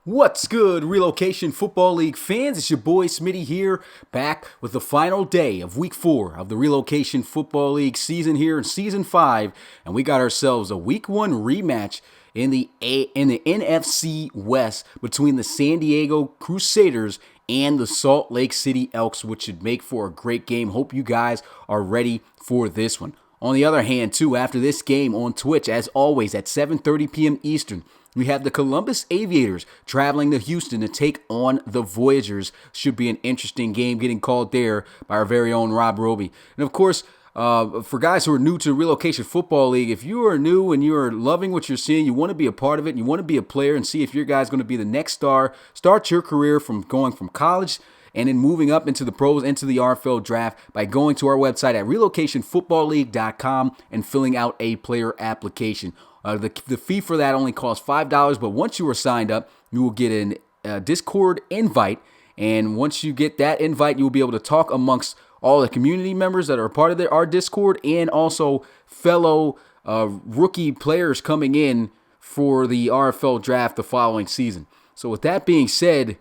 What's good, Relocation Football League fans? It's your boy Smitty here, back with the final day of Week 4 of the Relocation Football League season here in Season 5, and we got ourselves a Week 1 rematch in the NFC West between the San Diego Crusaders and the Salt Lake City Elks, which should make for a great game. Hope you guys are ready for this one. On the other hand, too, after this game on Twitch, as always, at 7:30 p.m. Eastern, we have the Columbus Aviators traveling to Houston to take on the Voyagers. Should be an interesting game getting called there by our very own Rob Roby. And of course, for guys who are new to the Relocation Football League, if you are new and you are loving what you're seeing, you want to be a part of it, and you want to be a player and see if your guy's going to be the next star, start your career from going from college and then moving up into the pros, into the RFL draft by going to our website at relocationfootballleague.com and filling out a player application. The fee for that only costs $5, but once you are signed up, you will get a Discord invite, and once you get that invite, you will be able to talk amongst all the community members that are part of our Discord and also fellow rookie players coming in for the RFL draft the following season. So with that being said,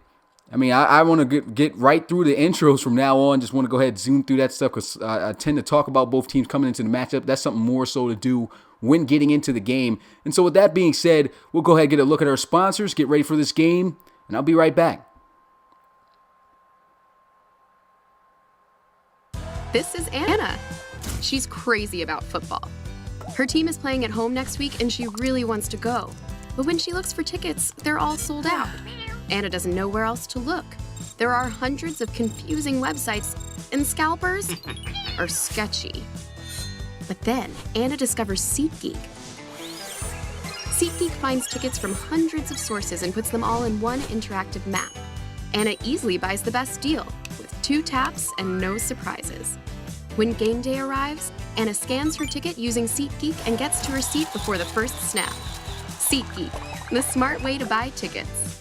I mean, I want to get right through the intros from now on. Just want to go ahead and zoom through that stuff because I tend to talk about both teams coming into the matchup. That's something more so to do when getting into the game. And so with that being said, we'll go ahead and get a look at our sponsors, get ready for this game, and I'll be right back. This is Anna. She's crazy about football. Her team is playing at home next week and she really wants to go. But when she looks for tickets, they're all sold out. Anna doesn't know where else to look. There are hundreds of confusing websites, and scalpers are sketchy. But then, Anna discovers SeatGeek. SeatGeek finds tickets from hundreds of sources and puts them all in one interactive map. Anna easily buys the best deal, with 2 taps and no surprises. When game day arrives, Anna scans her ticket using SeatGeek and gets to her seat before the first snap. SeatGeek, the smart way to buy tickets.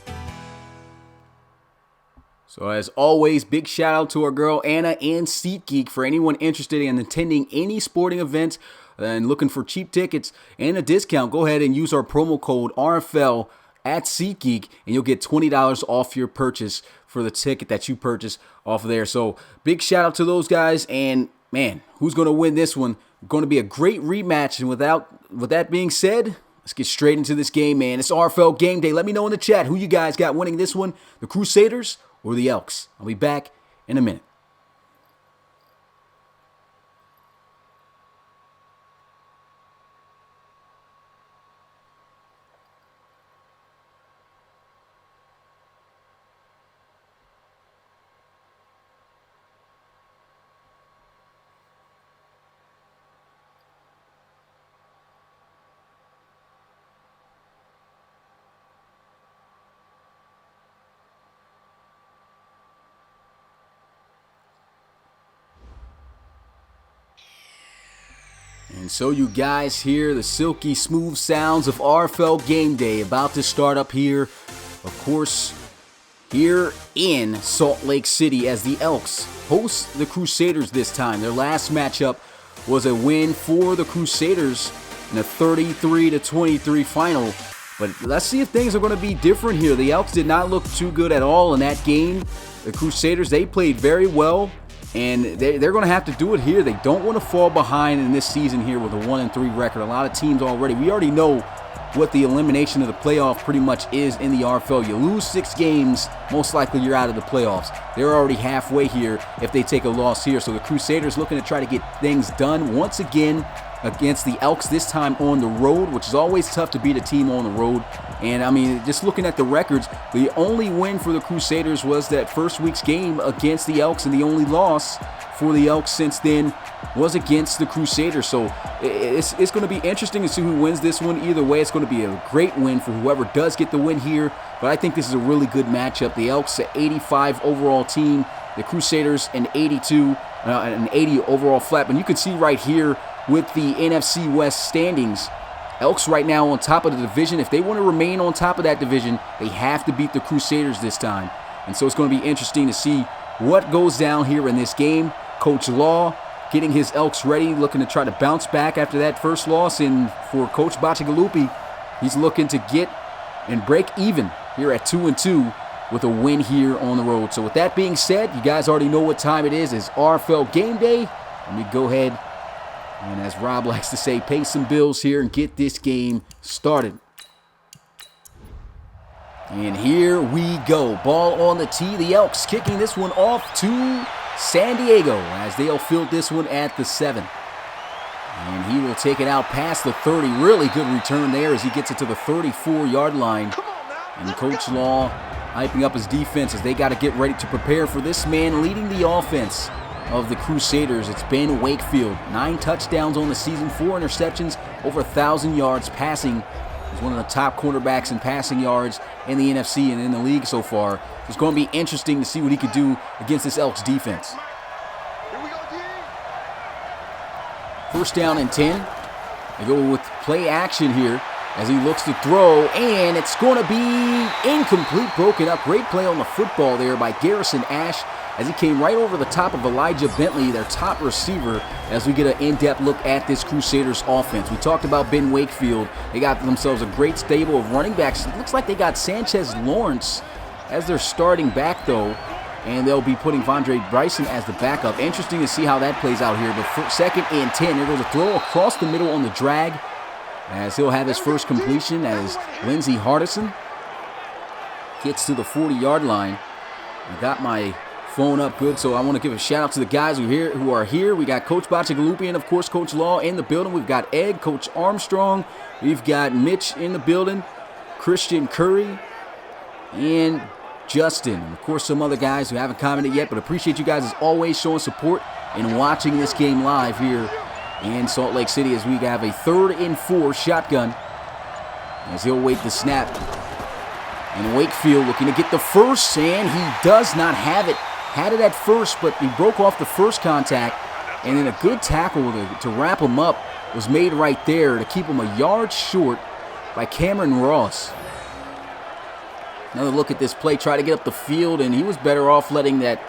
So as always, big shout out to our girl Anna and SeatGeek. For anyone interested in attending any sporting events and looking for cheap tickets and a discount, go ahead and use our promo code RFL at SeatGeek and you'll get $20 off your purchase for the ticket that you purchase off of there. So big shout out to those guys, and man, who's going to win this one? Going to be a great rematch. And with that being said, let's get straight into this game, man. It's RFL game day. Let me know in the chat who you guys got winning this one, the Crusaders or the Elks. I'll be back in a minute. And so you guys hear the silky smooth sounds of RFL game day about to start up here. Of course, here in Salt Lake City as the Elks host the Crusaders this time. Their last matchup was a win for the Crusaders in a 33-23 final. But let's see if things are going to be different here. The Elks did not look too good at all in that game. The Crusaders, they played very well. And they're going to have to do it here. They don't want to fall behind in this season here with a 1-3 record. A lot of teams we already know what the elimination of the playoff pretty much is in the RFL. You lose 6 games, most likely you're out of the playoffs. They're already halfway here if they take a loss here. So the Crusaders looking to try to get things done once again against the Elks, this time on the road, which is always tough to beat a team on the road. And I mean, just looking at the records, the only win for the Crusaders was that first week's game against the Elks, and the only loss for the Elks since then was against the Crusaders. So it's going to be interesting to see who wins this one. Either way, it's going to be a great win for whoever does get the win here. But I think this is a really good matchup. The Elks, an 85 overall team. The Crusaders, an 82, an 80 overall flat. And you can see right here with the NFC West standings, Elks right now on top of the division. If they want to remain on top of that division, they have to beat the Crusaders this time. And so it's going to be interesting to see what goes down here in this game. Coach Law getting his Elks ready, looking to try to bounce back after that first loss. And for Coach Bacigalupi, he's looking to get and break even here at 2-2 with a win here on the road. So with that being said, you guys already know what time it is. It's RFL game day. Let me go ahead and, as Rob likes to say, pay some bills here and get this game started. And here we go. Ball on the tee. The Elks kicking this one off to San Diego as they'll field this one at the 7. And he will take it out past the 30. Really good return there as he gets it to the 34-yard line. And Coach Law hyping up his defense as they got to get ready to prepare for this man leading the offense of the Crusaders. It's Ben Wakefield. 9 touchdowns on the season, 4 interceptions, over 1,000 yards passing. He's one of the top cornerbacks in passing yards in the NFC and in the league so far. It's going to be interesting to see what he could do against this Elks defense. First down and 10. They go with play action here as he looks to throw, and it's going to be incomplete, broken up. Great play on the football there by Garrison Ash as he came right over the top of Elijah Bentley, their top receiver, as we get an in-depth look at this Crusaders offense. We talked about Ben Wakefield. They got themselves a great stable of running backs. It looks like they got Sanchez Lawrence as their starting back, though, and they'll be putting Vondre Bryson as the backup. Interesting to see how that plays out here. But second and 10, there goes a throw across the middle on the drag as he'll have his first completion as Lindsey Hardison gets to the 40-yard line. I got my phone up good, so I want to give a shout out to the guys who are here. We got Coach Bacigalupi and, of course, Coach Law in the building. We've got Ed, Coach Armstrong. We've got Mitch in the building, Christian Curry, and Justin. And, of course, some other guys who haven't commented yet, but appreciate you guys as always showing support and watching this game live here in Salt Lake City as we have a 3rd and 4 shotgun as he'll wait the snap. And Wakefield looking to get the first, and he does not have it. Had it at first, but he broke off the first contact, and then a good tackle to wrap him up was made right there to keep him a yard short by Cameron Ross. Another look at this play, try to get up the field, and he was better off letting that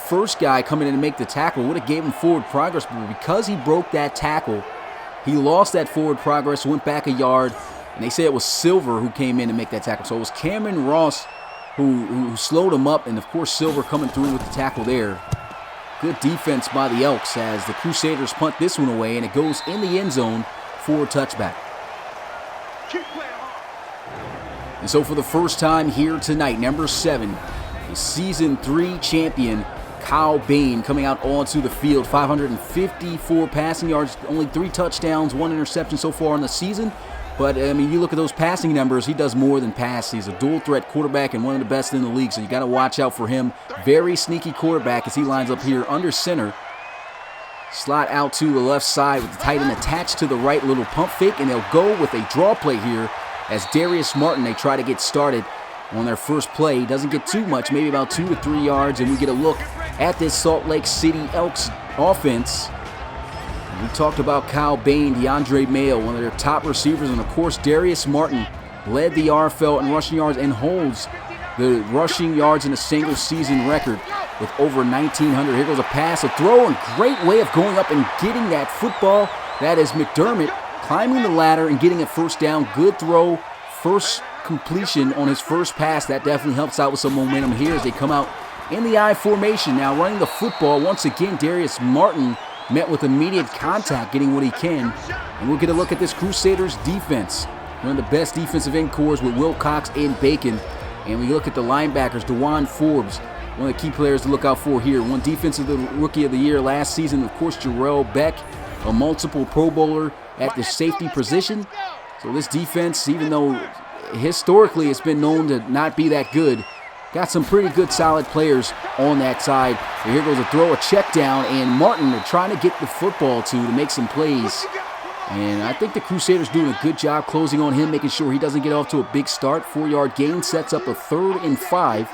first guy come in and make the tackle. Would have gave him forward progress, but because he broke that tackle, he lost that forward progress, went back a yard, and they say it was Silver who came in to make that tackle. So it was Cameron Ross who slowed him up, and of course Silver coming through with the tackle there. Good defense by the Elks as the Crusaders punt this one away, and it goes in the end zone for a touchback. And so for the first time here tonight, number 7, the Season 3 champion, Kyle Bain, coming out onto the field. 554 passing yards, only 3 touchdowns, 1 interception so far in the season. But, I mean, you look at those passing numbers, he does more than pass. He's a dual-threat quarterback and one of the best in the league, so you got to watch out for him. Very sneaky quarterback as he lines up here under center. Slot out to the left side with the tight end attached to the right, little pump fake, and they'll go with a draw play here as Darius Martin, they try to get started on their first play. Doesn't get too much, maybe about 2 to 3 yards, and we get a look at this Salt Lake City Elks offense. We talked about Kyle Bain, DeAndre Mayo, one of their top receivers, and of course Darius Martin led the RFL in rushing yards and holds the rushing yards in a single season record with over 1,900. Here goes a pass, a throw, and great way of going up and getting that football. That is McDermott climbing the ladder and getting a first down. Good throw, first completion on his first pass. That definitely helps out with some momentum here as they come out in the I formation. Now running the football, once again, Darius Martin met with immediate contact, getting what he can. And we'll get a look at this Crusaders defense. One of the best defensive end cores with Wilcox and Bacon. And we look at the linebackers, DeJuan Forbes, one of the key players to look out for here. One defensive rookie of the year last season, of course, Jarrell Beck, a multiple Pro Bowler at the safety position. So this defense, even though historically it's been known to not be that good, got some pretty good solid players on that side. And here goes a throw, a check down, and Martin are trying to get the football to make some plays. And I think the Crusaders doing a good job closing on him, making sure he doesn't get off to a big start. 4-yard gain sets up a 3rd and 5.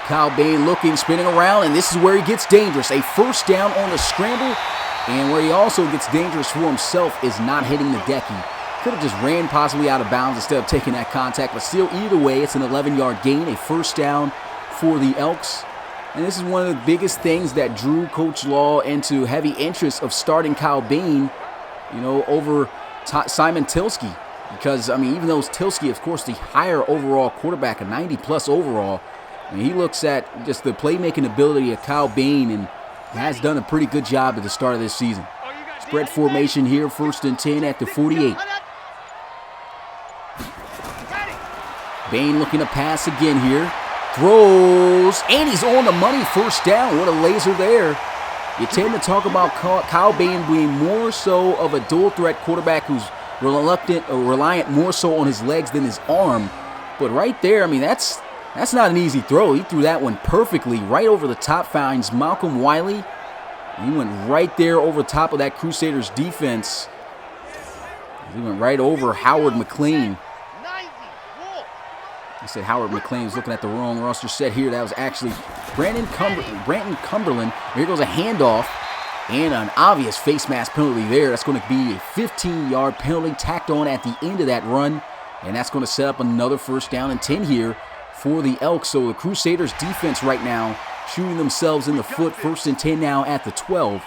Kyle Bain looking, spinning around, and this is where he gets dangerous. A first down on the scramble, and where he also gets dangerous for himself is not hitting the decky. Could have just ran possibly out of bounds instead of taking that contact, but still, either way, it's an 11-yard gain, a first down for the Elks. And this is one of the biggest things that drew Coach Law into heavy interest of starting Kyle Bain, over Simon Tilsky. Because, I mean, even though Tilsky, of course, the higher overall quarterback, a 90-plus overall, I mean, he looks at just the playmaking ability of Kyle Bain and has done a pretty good job at the start of this season. Spread formation here, 1st and 10 at the 48. Bain looking to pass again here. Throws, and he's on the money, 1st down. What a laser there. You tend to talk about Kyle Bain being more so of a dual-threat quarterback who's reluctant or reliant more so on his legs than his arm. But right there, I mean, that's not an easy throw. He threw that one perfectly right over the top, finds Malcolm Wiley. He went right there over top of that Crusaders defense. He went right over Howard McLean. I said Howard McLean was looking at the wrong roster set here. That was actually Brandon Cumberland. Here goes a handoff and an obvious face mask penalty there. That's going to be a 15-yard penalty tacked on at the end of that run. And that's going to set up another 1st down and 10 here for the Elks. So the Crusaders defense right now shooting themselves in the foot. 1st and 10 now at the 12.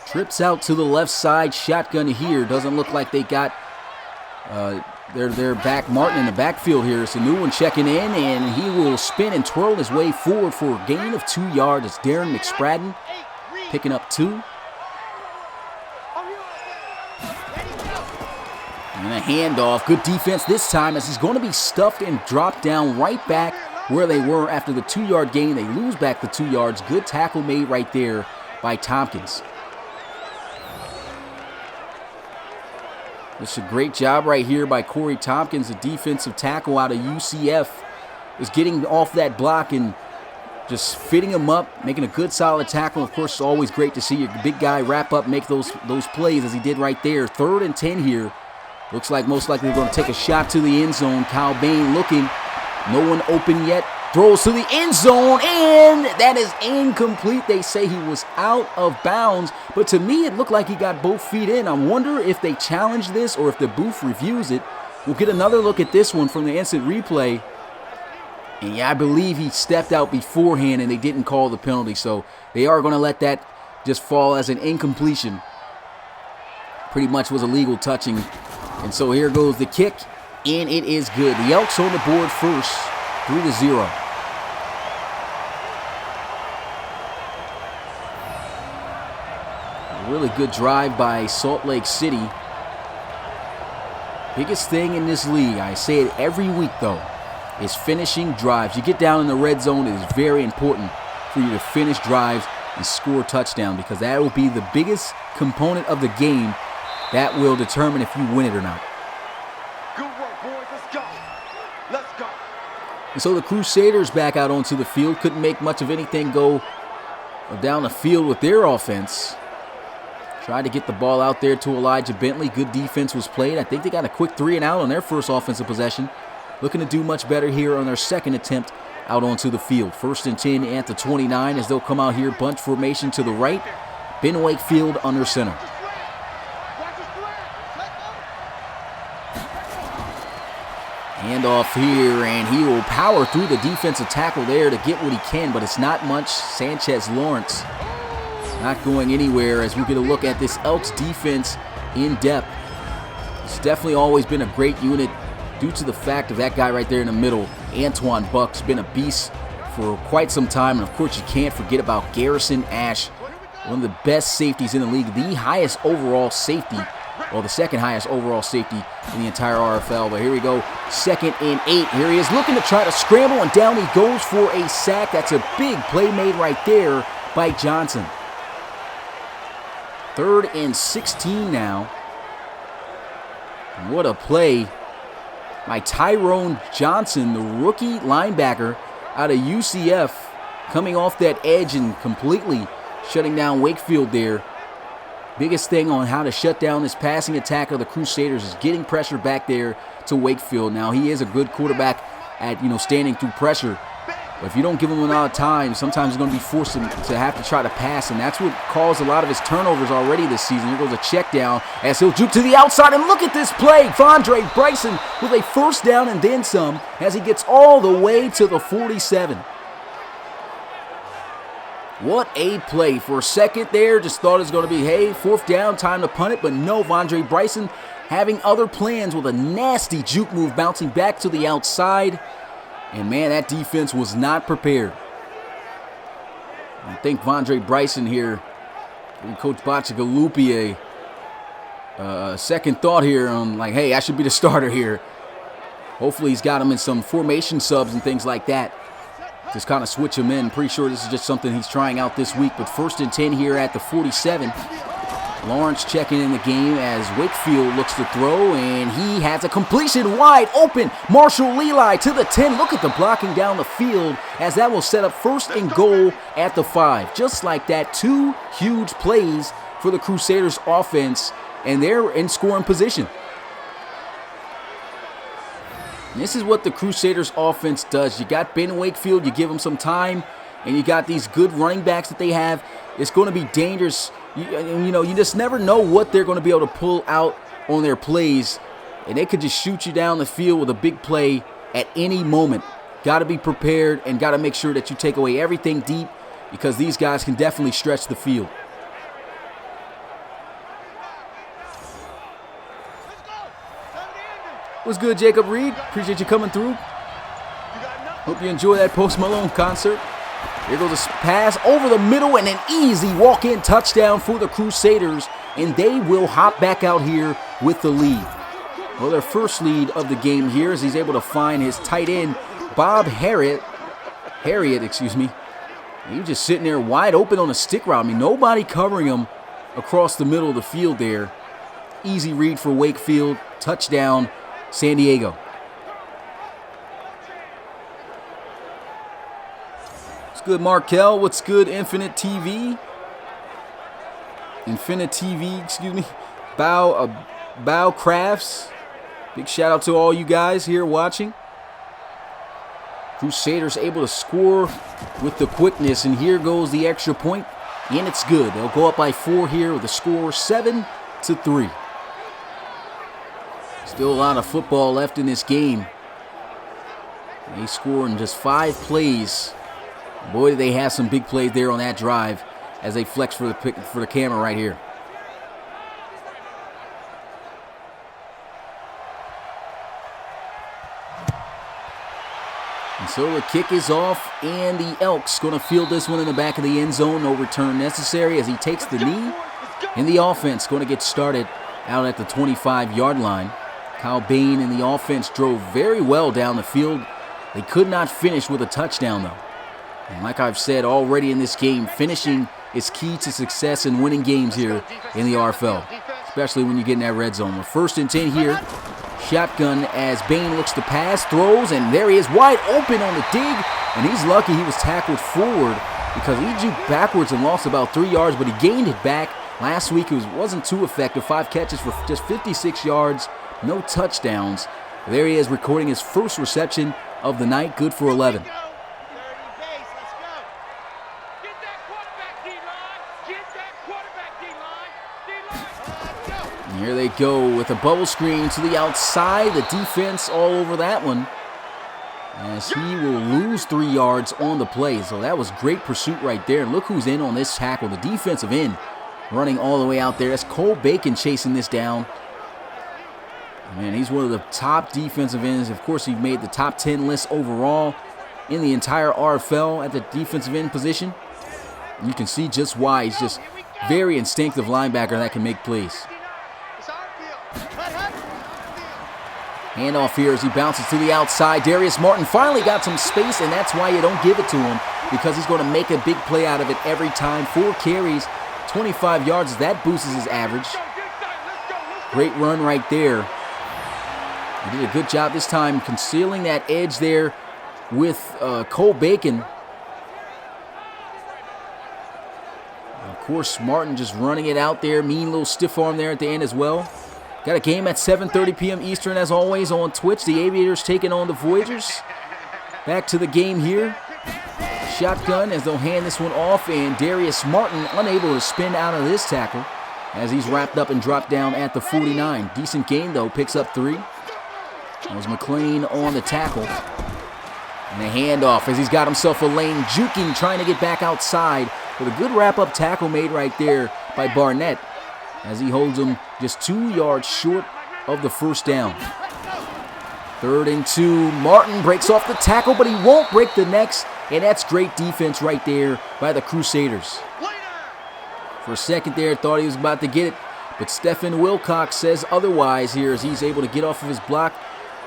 Trips out to the left side, shotgun here. Doesn't look like they got their back Martin in the backfield here. It's a new one checking in, and he will spin and twirl his way forward for a gain of 2 yards. It's Darren McSpradden picking up 2. And a handoff. Good defense this time as he's going to be stuffed and dropped down right back where they were after the 2-yard gain. They lose back the 2 yards. Good tackle made right there by Tompkins. It's a great job right here by Corey Tompkins, the defensive tackle out of UCF. Is getting off that block and just fitting him up, making a good solid tackle. Of course, it's always great to see your big guy wrap up, make those plays as he did right there. 3rd and 10 here. Looks like most likely they're going to take a shot to the end zone. Kyle Bain looking. No one open yet. Throws to the end zone, and that is incomplete. They say he was out of bounds, but to me it looked like he got both feet in. I wonder if they challenge this or if the booth reviews it. We'll get another look at this one from the instant replay. And yeah, I believe he stepped out beforehand and they didn't call the penalty, so they are going to let that just fall as an incompletion. Pretty much was a legal touching. And so here goes the kick, and it is good. The Elks on the board first, 3-0. A really good drive by Salt Lake City. Biggest thing in this league, I say it every week though, is finishing drives. You get down in the red zone, it is very important for you to finish drives and score a touchdown, because that will be the biggest component of the game that will determine if you win it or not. Good work, boys. Let's go. Let's go. And so the Crusaders back out onto the field. Couldn't make much of anything go down the field with their offense. Tried to get the ball out there to Elijah Bentley. Good defense was played. I think they got a quick 3 and out on their first offensive possession. Looking to do much better here on their second attempt out onto the field. 1st and 10 at the 29 as they'll come out here. Bunch formation to the right. Ben Wakefield under center. Handoff here, and he will power through the defensive tackle there to get what he can, but it's not much. Sanchez Lawrence not going anywhere as we get a look at this Elks defense in depth. It's definitely always been a great unit due to the fact of that guy right there in the middle. Antoine Buck's been a beast for quite some time, and of course you can't forget about Garrison Ash, one of the best safeties in the league, the highest overall safety, or the second highest overall safety in the entire RFL. But here we go, 2nd and 8. Here he is looking to try to scramble, and down he goes for a sack. That's a big play made right there by Johnson. 3rd and 16 now. What a play by Tyrone Johnson, the rookie linebacker out of UCF, coming off that edge and completely shutting down Wakefield there. Biggest thing on how to shut down this passing attack of the Crusaders is getting pressure back there to Wakefield. Now, he is a good quarterback at, standing through pressure. But if you don't give him a lot of time, sometimes he's going to be forced to have to try to pass, and that's what caused a lot of his turnovers already this season. Here goes a check down as he'll juke to the outside, and look at this play. Fondre Bryson with a 1st down and then some as he gets all the way to the 47. What a play. For a second there, just thought it was going to be, hey, 4th down, time to punt it. But no, Vondre Bryson having other plans with a nasty juke move bouncing back to the outside. And man, that defense was not prepared. I think Vondre Bryson here, Coach Bacigalupi, a second thought here on like, hey, I should be the starter here. Hopefully he's got him in some formation subs and things like that. Just kind of switch him in. Pretty sure this is just something he's trying out this week. But 1st and 10 here at the 47. Lawrence checking in the game as Wakefield looks to throw, and he has a completion wide open. Marshall Leli to the 10. Look at the blocking down the field as that will set up 1st and goal at the 5. Just like that, 2 huge plays for the Crusaders offense, and they're in scoring position. This is what the Crusaders offense does. You got Ben Wakefield, you give him some time, and you got these good running backs that they have. It's going to be dangerous. You just never know what they're going to be able to pull out on their plays, and they could just shoot you down the field with a big play at any moment. Got to be prepared and got to make sure that you take away everything deep, because these guys can definitely stretch the field. What's good, Jacob Reed? Appreciate you coming through. Hope you enjoy that Post Malone concert. Here goes a pass over the middle and an easy walk-in touchdown for the Crusaders, and they will hop back out here with the lead. Well, their first lead of the game here as he's able to find his tight end, Bob Harriet. He was just sitting there wide open on a stick route. I mean, nobody covering him across the middle of the field there. Easy read for Wakefield. Touchdown, San Diego. What's good, Markel? What's good, Infinite TV? Bow Crafts. Big shout out to all you guys here watching. Crusaders able to score with the quickness, and here goes the extra point, and it's good. They'll go up by 4 here with a score 7-3. Still a lot of football left in this game. They score in just 5 plays. Boy, did they have some big plays there on that drive as they flex for the camera right here. And so the kick is off, and the Elks going to field this one in the back of the end zone. No return necessary as he takes the knee. And the offense going to get started out at the 25-yard line. Kyle Bain and the offense drove very well down the field. They could not finish with a touchdown, though. And like I've said already in this game, finishing is key to success in winning games here in the RFL, especially when you get in that red zone. We're 1st and 10 here. Shotgun as Bain looks to pass, throws, and there he is wide open on the dig. And he's lucky he was tackled forward because he juked backwards and lost about 3 yards, but he gained it back. Last week it wasn't too effective. 5 catches for just 56 yards, no touchdowns. There he is recording his first reception of the night, good for 11. And here they go with a bubble screen to the outside. The defense all over that one as he will lose 3 yards on the play. So that was great pursuit right there. And look who's in on this tackle, the defensive end running all the way out there. That's Cole Bacon chasing this down. Man, he's one of the top defensive ends. Of course, he made the top 10 list overall in the entire RFL at the defensive end position. And you can see just why. He's just very instinctive linebacker that can make plays. Handoff here as he bounces to the outside. Darius Martin finally got some space, and that's why you don't give it to him, because he's going to make a big play out of it every time. 4 carries, 25 yards. That boosts his average. Great run right there. He did a good job this time concealing that edge there with Cole Bacon. And of course, Martin just running it out there. Mean little stiff arm there at the end as well. Got a game at 7:30 p.m. Eastern, as always, on Twitch. The Aviators taking on the Voyagers. Back to the game here. Shotgun as they'll hand this one off, and Darius Martin unable to spin out of this tackle as he's wrapped up and dropped down at the 49. Decent gain, though. Picks up 3. That was McLean on the tackle. And a handoff as he's got himself a lane, juking, trying to get back outside. But a good wrap-up tackle made right there by Barnett as he holds him just 2 yards short of the first down. 3rd and 2. Martin breaks off the tackle, but he won't break the next. And that's great defense right there by the Crusaders. For a second there, thought he was about to get it. But Stephen Wilcox says otherwise here as he's able to get off of his block,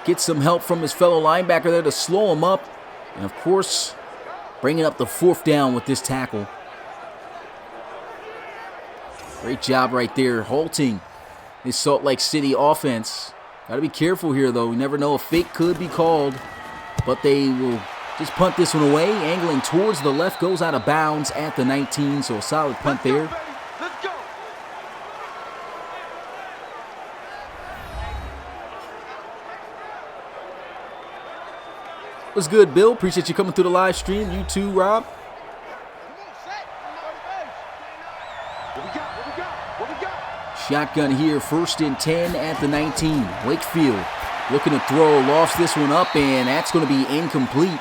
get some help from his fellow linebacker there to slow him up. And of course, bringing up the 4th down with this tackle. Great job right there, halting this Salt Lake City offense. Got to be careful here, though. You never know, a fake could be called. But they will just punt this one away. Angling towards the left, goes out of bounds at the 19. So a solid punt there. Let's go. What's good, Bill? Appreciate you coming through the live stream. You too, Rob. Shotgun here, 1st and 10 at the 19. Wakefield looking to throw, lost this one up, and that's going to be incomplete.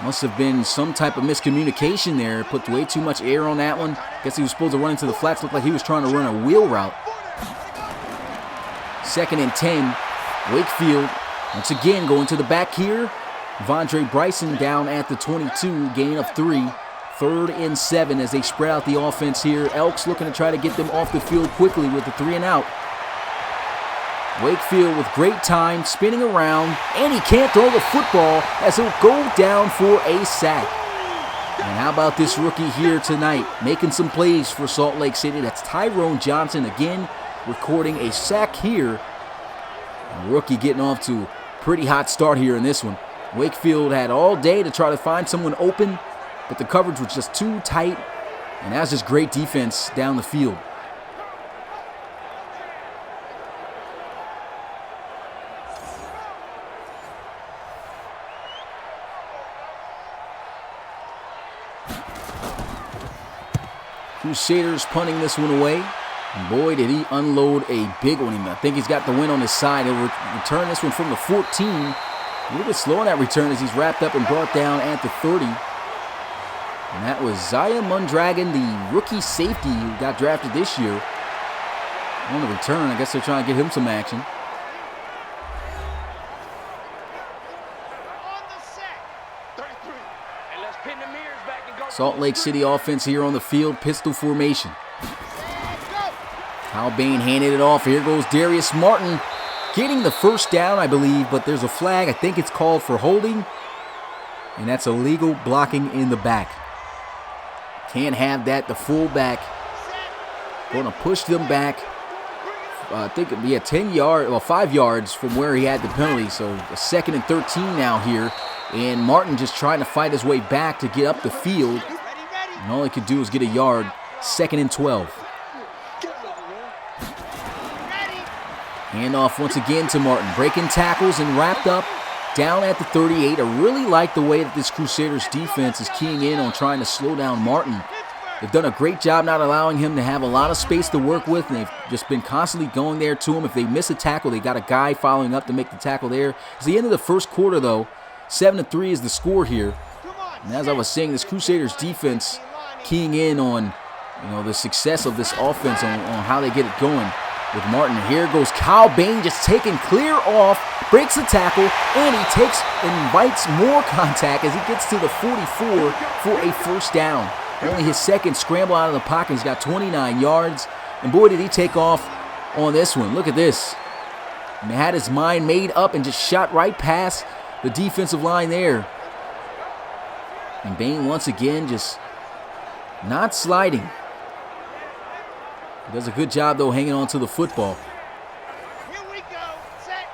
Must have been some type of miscommunication there. Put way too much air on that one. Guess he was supposed to run into the flats. Looked like he was trying to run a wheel route. 2nd and 10. Wakefield once again going to the back here. Vondre Bryson down at the 22, gain of 3. 3rd and 7 as they spread out the offense here. Elks looking to try to get them off the field quickly with the 3 and out. Wakefield with great time, spinning around, and he can't throw the football as he'll go down for a sack. And how about this rookie here tonight, making some plays for Salt Lake City? That's Tyrone Johnson again, recording a sack here. And rookie getting off to a pretty hot start here in this one. Wakefield had all day to try to find someone open, but the coverage was just too tight, and that's just great defense down the field. Crusaders punting this one away. And boy, did he unload a big one. I think he's got the win on his side. He'll return this one from the 14. A little bit slow on that return as he's wrapped up and brought down at the 30. And that was Zaya Mundragon, the rookie safety who got drafted this year. On the return, I guess they're trying to get him some action. Salt Lake City offense here on the field, pistol formation. Kyle Bain handed it off. Here goes Darius Martin getting the 1st down, I believe, but there's a flag. I think it's called for holding, and that's illegal blocking in the back. Can't have that. The fullback going to push them back. I think it'd be a 5 yards from where he had the penalty. So a 2nd and 13 now here. And Martin just trying to fight his way back to get up the field. And all he could do is get a yard. 2nd and 12. Handoff once again to Martin. Breaking tackles and wrapped up down at the 38. I really like the way that this Crusaders defense is keying in on trying to slow down Martin. They've done a great job not allowing him to have a lot of space to work with, and they've just been constantly going there to him. If they miss a tackle, they got a guy following up to make the tackle there. It's the end of the first quarter, though. 7-3 is the score here. And as I was saying, this Crusaders defense keying in on the success of this offense, on how they get it going with Martin. Here goes Kyle Bain just taking clear off, breaks the tackle, and he invites more contact as he gets to the 44 for a 1st down. Only his 2nd scramble out of the pocket. He's got 29 yards. And boy, did he take off on this one. Look at this. And he had his mind made up and just shot right past the defensive line there. And Bain once again just not sliding. He does a good job, though, hanging on to the football. Here we go. Set.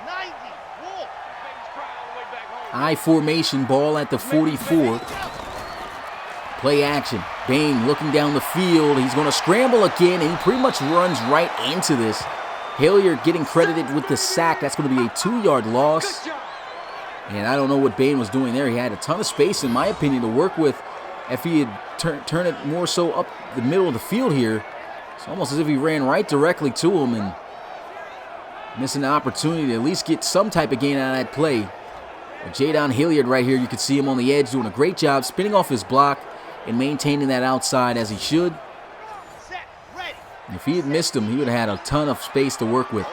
90. Wolf. I formation, ball at the 44. Play action. Bain looking down the field. He's going to scramble again, and he pretty much runs right into this. Hilliard getting credited with the sack. That's going to be a 2-yard loss. And I don't know what Bain was doing there. He had a ton of space, in my opinion, to work with. If he had turned it more so up the middle of the field here, it's almost as if he ran right directly to him and missing the opportunity to at least get some type of gain out of that play. But Jadon Hilliard right here, you can see him on the edge doing a great job spinning off his block and maintaining that outside as he should. If he had missed him, he would have had a ton of space to work with.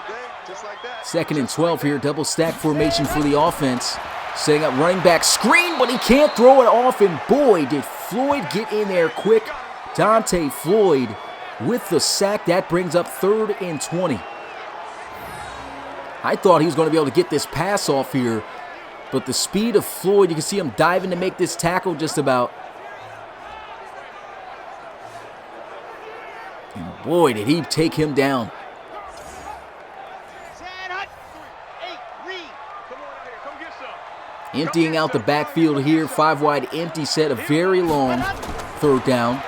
2nd and 12 here, double stack formation for the offense. Setting up running back screen, but he can't throw it off, and boy, did Floyd get in there quick. Dante Floyd with the sack. That brings up 3rd and 20. I thought he was going to be able to get this pass off here, but the speed of Floyd, you can see him diving to make this tackle just about. And boy, did he take him down. Emptying out the backfield here. 5 wide empty set, a very long 3rd down.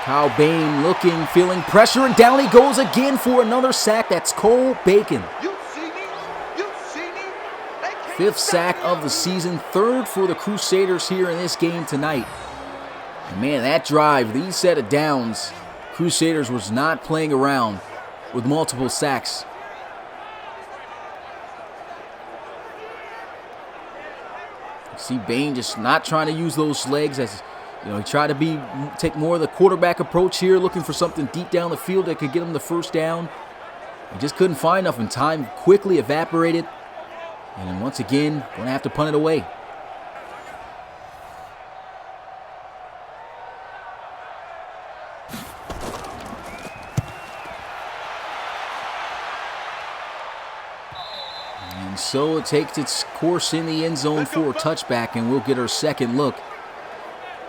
Kyle Bain looking, feeling pressure, and down he goes again for another sack. That's Cole Bacon. 5th sack of the season, 3rd for the Crusaders here in this game tonight. And man, that drive, these set of downs, Crusaders was not playing around with multiple sacks. See Bain just not trying to use those legs, as he tried to take more of the quarterback approach here, looking for something deep down the field that could get him the 1st down. He just couldn't find enough, and time quickly evaporated. And then once again, going to have to punt it away. And so it takes its course in the end zone for a touchback, and we'll get our 2nd look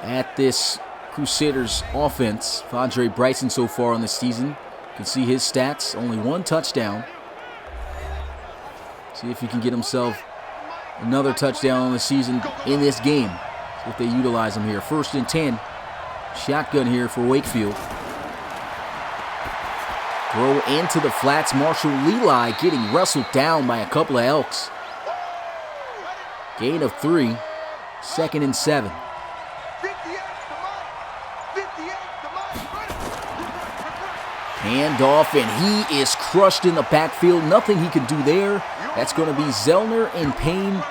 at this Crusaders offense. Andre Bryson so far on the season. You can see his stats, only 1 touchdown. See if he can get himself another touchdown on the season in this game. See if they utilize him here. 1st and 10. Shotgun here for Wakefield. Throw into the flats. Marshall Leli getting wrestled down by a couple of Elks. Gain of 3. 2nd and 7. Hand off, and he is crushed in the backfield. Nothing he can do there. That's going to be Zellner in pain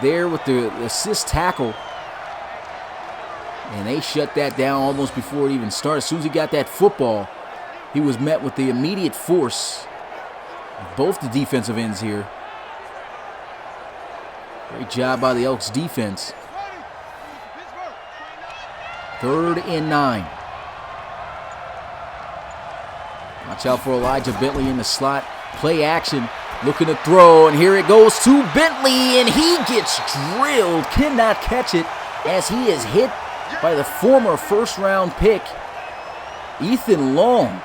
there with the assist tackle. And they shut that down almost before it even started. As soon as he got that football, he was met with the immediate force of both the defensive ends here. Great job by the Elks defense. 3rd and 9. Watch out for Elijah Bentley in the slot. Play action. Looking to throw, and here it goes to Bentley, and he gets drilled. Cannot catch it as he is hit by the former 1st-round pick, Ethan Long.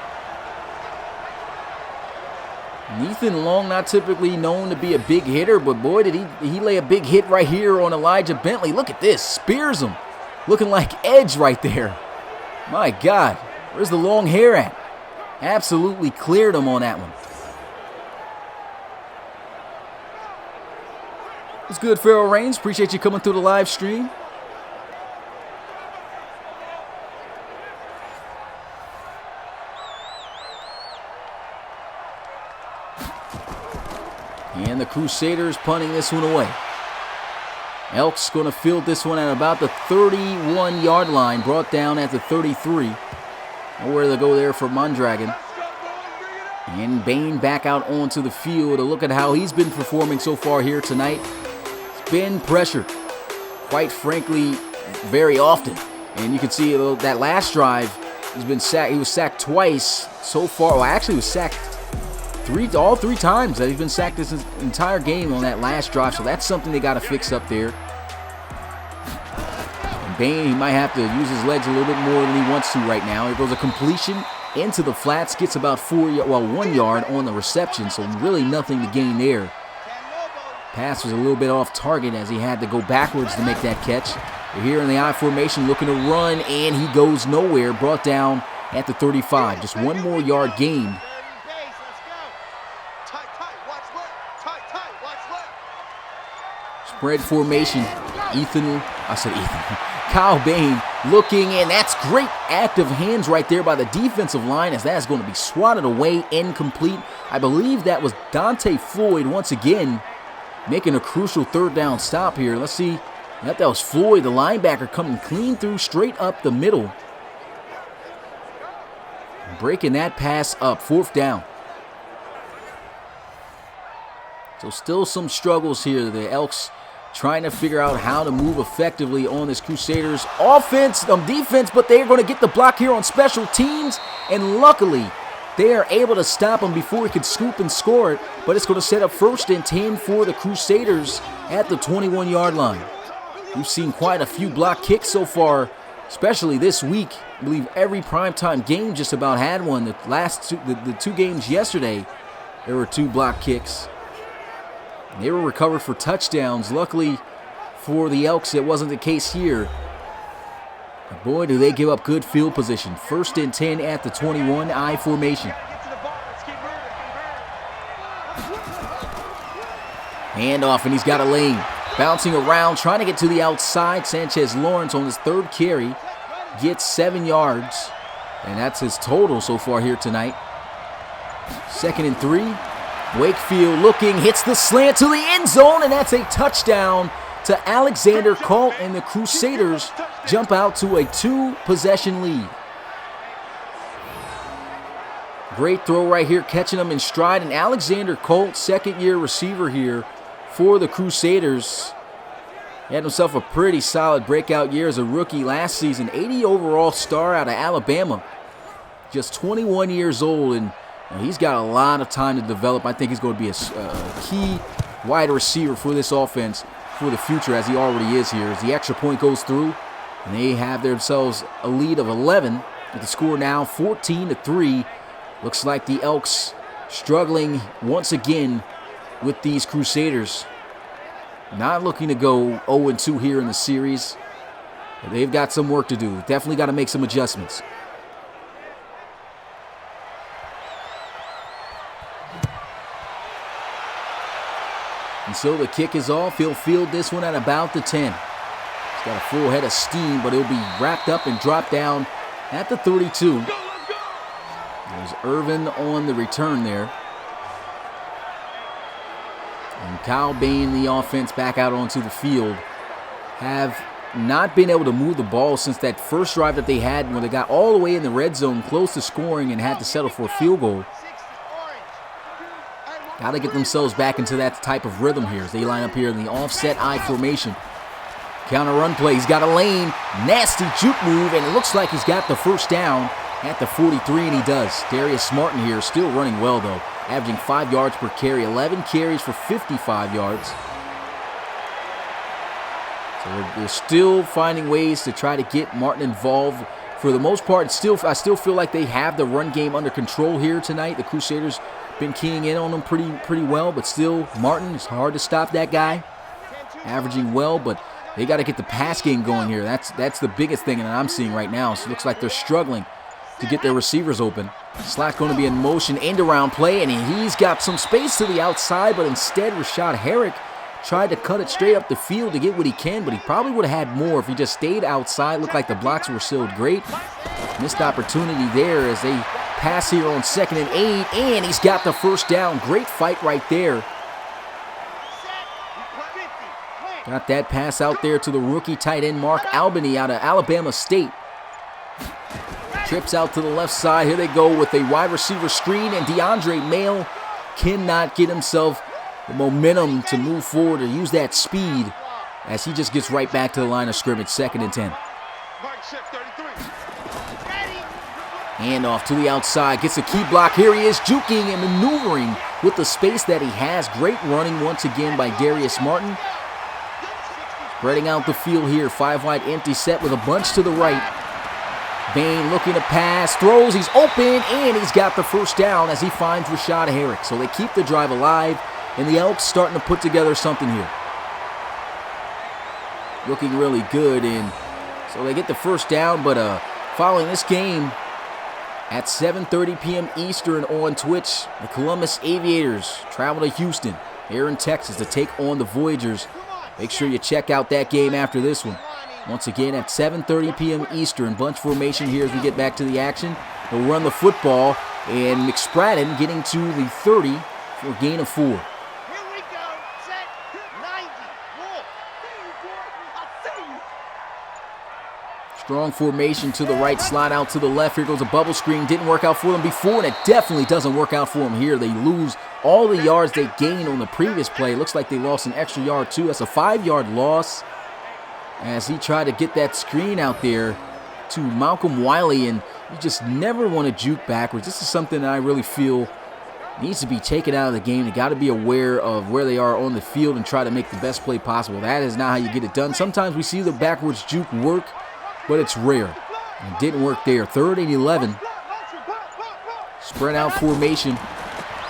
Ethan Long, not typically known to be a big hitter, but boy, did he lay a big hit right here on Elijah Bentley. Look at this. Spears him. Looking like Edge right there. My God. Where's the long hair at? Absolutely cleared him on that one. What's good, Farrell Raines? Appreciate you coming through the live stream. And the Crusaders punting this one away. Elks going to field this one at about the 31-yard line, brought down at the 33. Nowhere to go there for Mondragon. And Bain back out onto the field to look at how he's been performing so far here tonight. It's been pressured, quite frankly, very often. And you can see that last drive, he's been sacked. He was sacked twice so far. Well, actually, he was sacked all three times that he's been sacked this entire game on that last drive. So that's something they got to fix up there. And Bain, he might have to use his legs a little bit more than he wants to right now. Here goes a completion into the flats, gets about 1 yard on the reception, so really nothing to gain there. Pass was a little bit off target as he had to go backwards to make that catch. We're here in the I formation looking to run, and he goes nowhere, brought down at the 35. Just 1 more yard gain. Spread formation. Kyle Bain looking, and that's great active hands right there by the defensive line as that's going to be swatted away, incomplete. I believe that was Dante Floyd once again making a crucial 3rd down stop here. Let's see That was Floyd, the linebacker, coming clean through straight up the middle. Breaking that pass up, 4th down. So still some struggles here. The Elks trying to figure out how to move effectively on this Crusaders defense, but they're going to get the block here on special teams, and luckily they are able to stop him before he could scoop and score it, but it's going to set up 1st and 10 for the Crusaders at the 21-yard line. We've seen quite a few block kicks so far, especially this week. I believe every primetime game just about had one. The two games yesterday, there were 2 block kicks. They were recovered for touchdowns. Luckily for the Elks, it wasn't the case here. But boy, do they give up good field position. 1st and 10 at the 21, I formation. Handoff, and he's got a lane. Bouncing around, trying to get to the outside. Sanchez Lawrence on his 3rd carry gets 7 yards. And that's his total so far here tonight. 2nd and 3. Wakefield looking, hits the slant to the end zone, and that's a touchdown to Alexander Colt, and the Crusaders jump out to a 2-possession lead. Great throw right here, catching him in stride, and Alexander Colt, 2nd-year receiver here for the Crusaders. He had himself a pretty solid breakout year as a rookie last season. 80 overall star out of Alabama. Just 21 years old, and he's got a lot of time to develop. I think he's going to be a key wide receiver for this offense for the future, as he already is here. As the extra point goes through, and they have themselves a lead of 11. With the score now 14-3. Looks like the Elks struggling once again with these Crusaders. Not looking to go 0-2 here in the series. They've got some work to do. Definitely got to make some adjustments. And so the kick is off. He'll field this one at about the 10. He's got a full head of steam, but it'll be wrapped up and dropped down at the 32. There's Irvin on the return there. And Kyle Bain, the offense, back out onto the field. Have not been able to move the ball since that first drive that they had when they got all the way in the red zone, close to scoring, and had to settle for a field goal. Got to get themselves back into that type of rhythm here as they line up here in the offset I formation. Counter run play. He's got a lane. Nasty juke move, and it looks like he's got the 1st down at the 43, and he does. Darius Martin here still running well, though, averaging 5 yards per carry, 11 carries for 55 yards. So they're still finding ways to try to get Martin involved. For the most part, I still feel like they have the run game under control here tonight. The Crusaders been keying in on them pretty well, but still, Martin, it's hard to stop that guy. Averaging well, but they got to get the pass game going here. That's the biggest thing that I'm seeing right now. So it looks like they're struggling to get their receivers open. Slack going to be in motion, end around play, and he's got some space to the outside, but instead Rashad Herrick tried to cut it straight up the field to get what he can, but he probably would have had more if he just stayed outside. Looked like the blocks were sealed great. Missed opportunity there as they pass here on 2nd and 8, and he's got the 1st down. Great fight right there. Got that pass out there to the rookie tight end Mark Albany out of Alabama State. Trips out to the left side. Here they go with a wide receiver screen, and DeAndre Mail cannot get himself the momentum to move forward or use that speed as he just gets right back to the line of scrimmage. 2nd and 10. Handoff to the outside, gets a key block. Here he is, juking and maneuvering with the space that he has. Great running once again by Darius Martin. Spreading out the field here, 5 wide empty set with a bunch to the right. Bain looking to pass, throws, he's open, and he's got the 1st down as he finds Rashad Herrick. So they keep the drive alive, and the Elks starting to put together something here. Looking really good, and so they get the 1st down, but following this game, at 7:30 p.m. Eastern on Twitch, the Columbus Aviators travel to Houston, here in Texas, to take on the Voyagers. Make sure you check out that game after this one. Once again, at 7:30 p.m. Eastern, bunch formation here as we get back to the action. They'll run the football, and McSpradden getting to the 30 for a gain of 4. Here we go. Set. 90. Roll. Strong formation to the right, slide out to the left. Here goes a bubble screen. Didn't work out for them before, and it definitely doesn't work out for them here. They lose all the yards they gained on the previous play. Looks like they lost an extra yard too. That's a 5-yard loss as he tried to get that screen out there to Malcolm Wiley, and you just never want to juke backwards. This is something that I really feel needs to be taken out of the game. They got to be aware of where they are on the field and try to make the best play possible. That is not how you get it done. Sometimes we see the backwards juke work, but it's rare. It didn't work there. 3rd and 11. Spread out formation.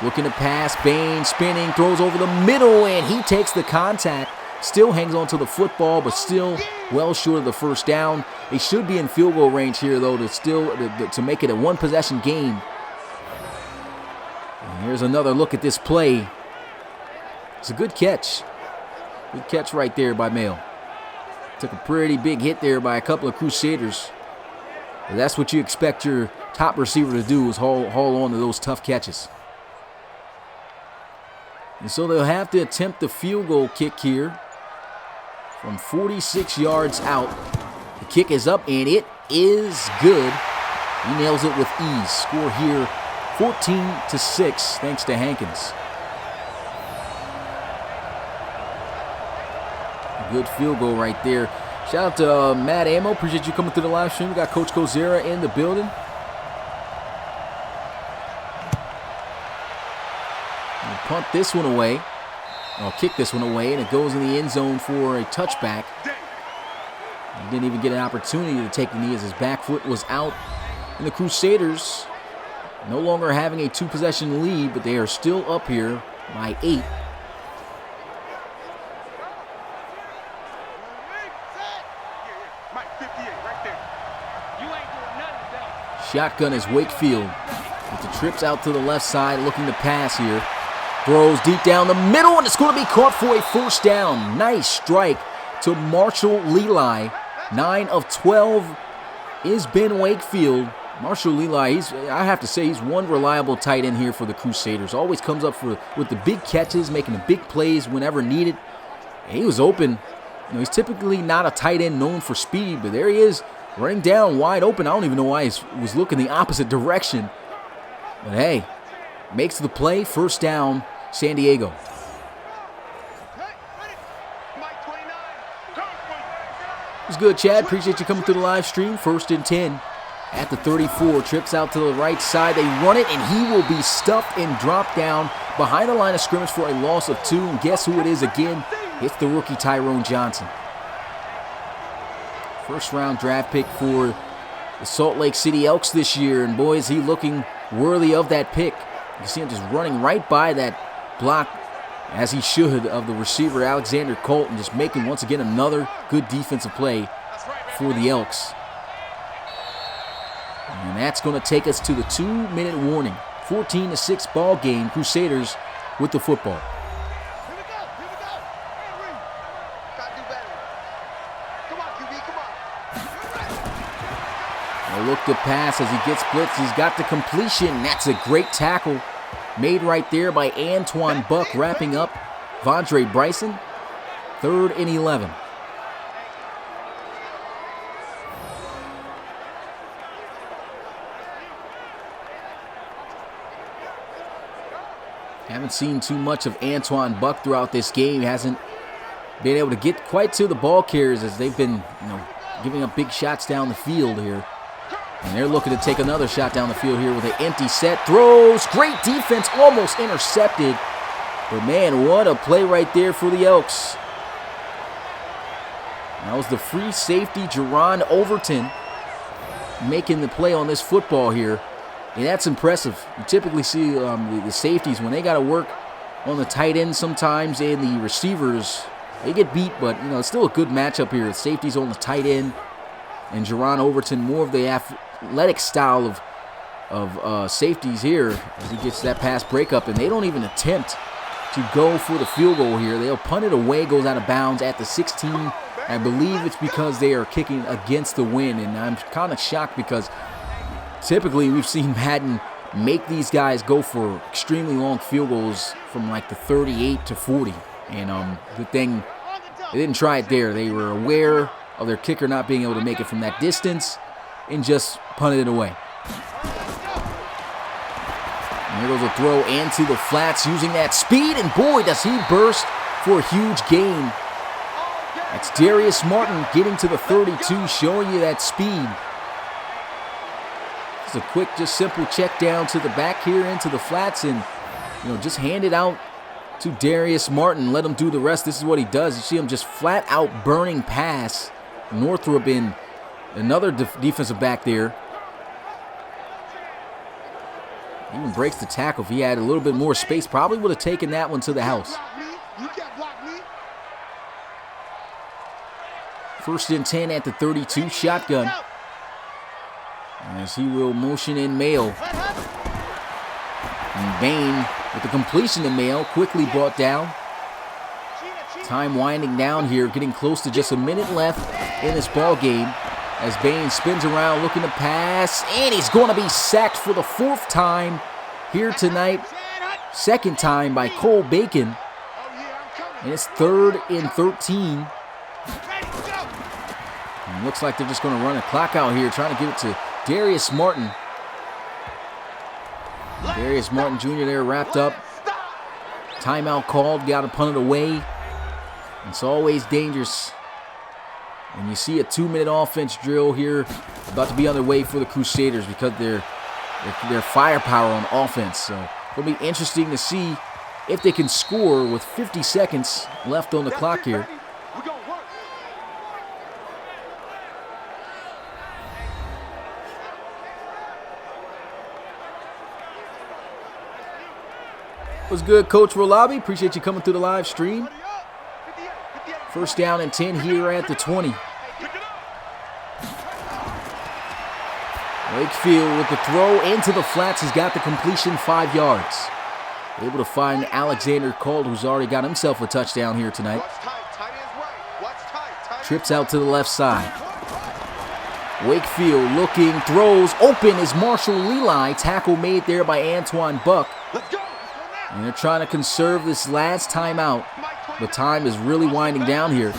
Looking to pass. Bain spinning. Throws over the middle, and he takes the contact. Still hangs on to the football, but still well short of the first down. They should be in field goal range here, though, to make it a one-possession game. And here's another look at this play. It's a good catch. Good catch right there by Mail. Took a pretty big hit there by a couple of Crusaders. But that's what you expect your top receiver to do, is haul on to those tough catches. And so they'll have to attempt the field goal kick here from 46 yards out. The kick is up, and it is good. He nails it with ease. Score here 14-6 thanks to Hankins. A good field goal right there. Shout out to Matt Ammo. Appreciate you coming through the live stream. We got Coach Kozera in the building. We'll punt this one away. I'll kick this one away, and it goes in the end zone for a touchback. He didn't even get an opportunity to take the knee as his back foot was out. And the Crusaders no longer having a 2-possession lead, but they are still up here by 8. Shotgun is Wakefield with the trips out to the left side, looking to pass here. Throws deep down the middle, and it's going to be caught for a first down. Nice strike to Marshall Leli. 9 of 12 is Ben Wakefield. Marshall Leli, I have to say, he's one reliable tight end here for the Crusaders. Always comes up with the big catches, making the big plays whenever needed. And he was open. He's typically not a tight end known for speed, but there he is, running down wide open. I don't even know why he was looking the opposite direction. But hey, makes the play. First down, San Diego. It was good, Chad. Appreciate you coming through the live stream. 1st and 10 at the 34. Trips out to the right side. They run it, and he will be stuffed and dropped down behind the line of scrimmage for a loss of 2. And guess who it is again? It's the rookie Tyrone Johnson. First-round draft pick for the Salt Lake City Elks this year. And boy, is he looking worthy of that pick. You see him just running right by that block, as he should, of the receiver Alexander Colton, just making once again another good defensive play for the Elks. And that's going to take us to the 2-minute warning. 14-6 ball game. Crusaders with the football. A look to pass as he gets blitzed. He's got the completion. That's a great tackle made right there by Antoine Buck, wrapping up Vondre Bryson. 3rd and 11. Haven't seen too much of Antoine Buck throughout this game. He hasn't been able to get quite to the ball carriers as they've been, giving up big shots down the field here. And they're looking to take another shot down the field here with an empty set. Throws. Great defense. Almost intercepted. But man, what a play right there for the Elks. That was the free safety, Jerron Overton, making the play on this football here. And that's impressive. You typically see the safeties, when they got to work on the tight end sometimes, and the receivers, they get beat. But, it's still a good matchup here. The safeties on the tight end, and Jerron Overton, more of the athletic style of safeties here, as he gets that pass breakup, and they don't even attempt to go for the field goal here. They'll punt it away, goes out of bounds at the 16. I believe it's because they are kicking against the wind, and I'm kind of shocked because typically we've seen Madden make these guys go for extremely long field goals from like the 38 to 40. And good thing they didn't try it there. They were aware of their kicker not being able to make it from that distance and just punted it away. And there goes a throw into the flats using that speed, and boy, does he burst for a huge gain. That's Darius Martin getting to the 32, showing you that speed. Just a quick, just simple check down to the back here into the flats, and just hand it out to Darius Martin. Let him do the rest. This is what he does. You see him just flat out burning pass. Northrup in another defensive back there. Even breaks the tackle. If he had a little bit more space, probably would have taken that one to the house. First and 10 at the 32, shotgun. As he will motion in Mayo. And Bain with the completion to Mayo, quickly brought down. Time winding down here, getting close to just a minute left in this ball game. As Bain spins around looking to pass, and he's going to be sacked for the 4th time here tonight. 2nd time by Cole Bacon. And it's 3rd and 13. And looks like they're just going to run a clock out here, trying to give it to Darius Martin. Darius Martin Jr. there wrapped up. Timeout called, got to punt it away. It's always dangerous when you see a 2-minute offense drill here about to be underway for the Crusaders because their firepower on offense. So it'll be interesting to see if they can score with 50 seconds left on the clock here. What's good, Coach Rolabi? Appreciate you coming through the live stream. First down and 10 here at the 20. Wakefield with the throw into the flats. He's got the completion, 5 yards. Able to find Alexander Colt, who's already got himself a touchdown here tonight. Trips out to the left side. Wakefield looking, throws, open is Marshall Leli. Tackle made there by Antoine Buck. And they're trying to conserve this last timeout. The time is really winding down here.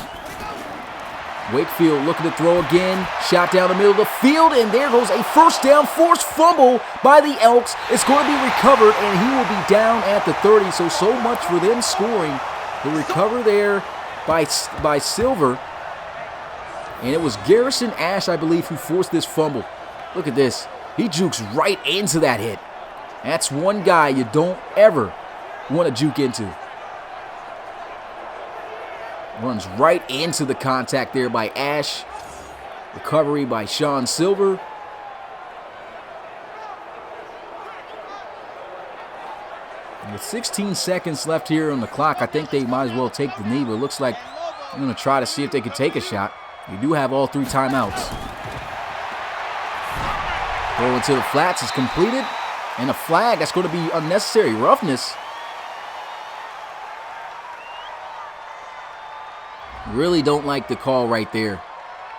Wakefield looking to throw again. Shot down the middle of the field, and there goes a first down, forced fumble by the Elks. It's going to be recovered, and he will be down at the 30. So much for them scoring. The recover there by Silver. And it was Garrison Ash, I believe, who forced this fumble. Look at this. He jukes right into that hit. That's one guy you don't ever want to juke into. Runs right into the contact there by Ash. Recovery by Sean Silver. And with 16 seconds left here on the clock, I think they might as well take the knee, but it looks like they're going to try to see if they can take a shot. They do have all 3 timeouts. Throw into the flats is completed. And a flag, that's going to be unnecessary roughness. Really don't like the call right there.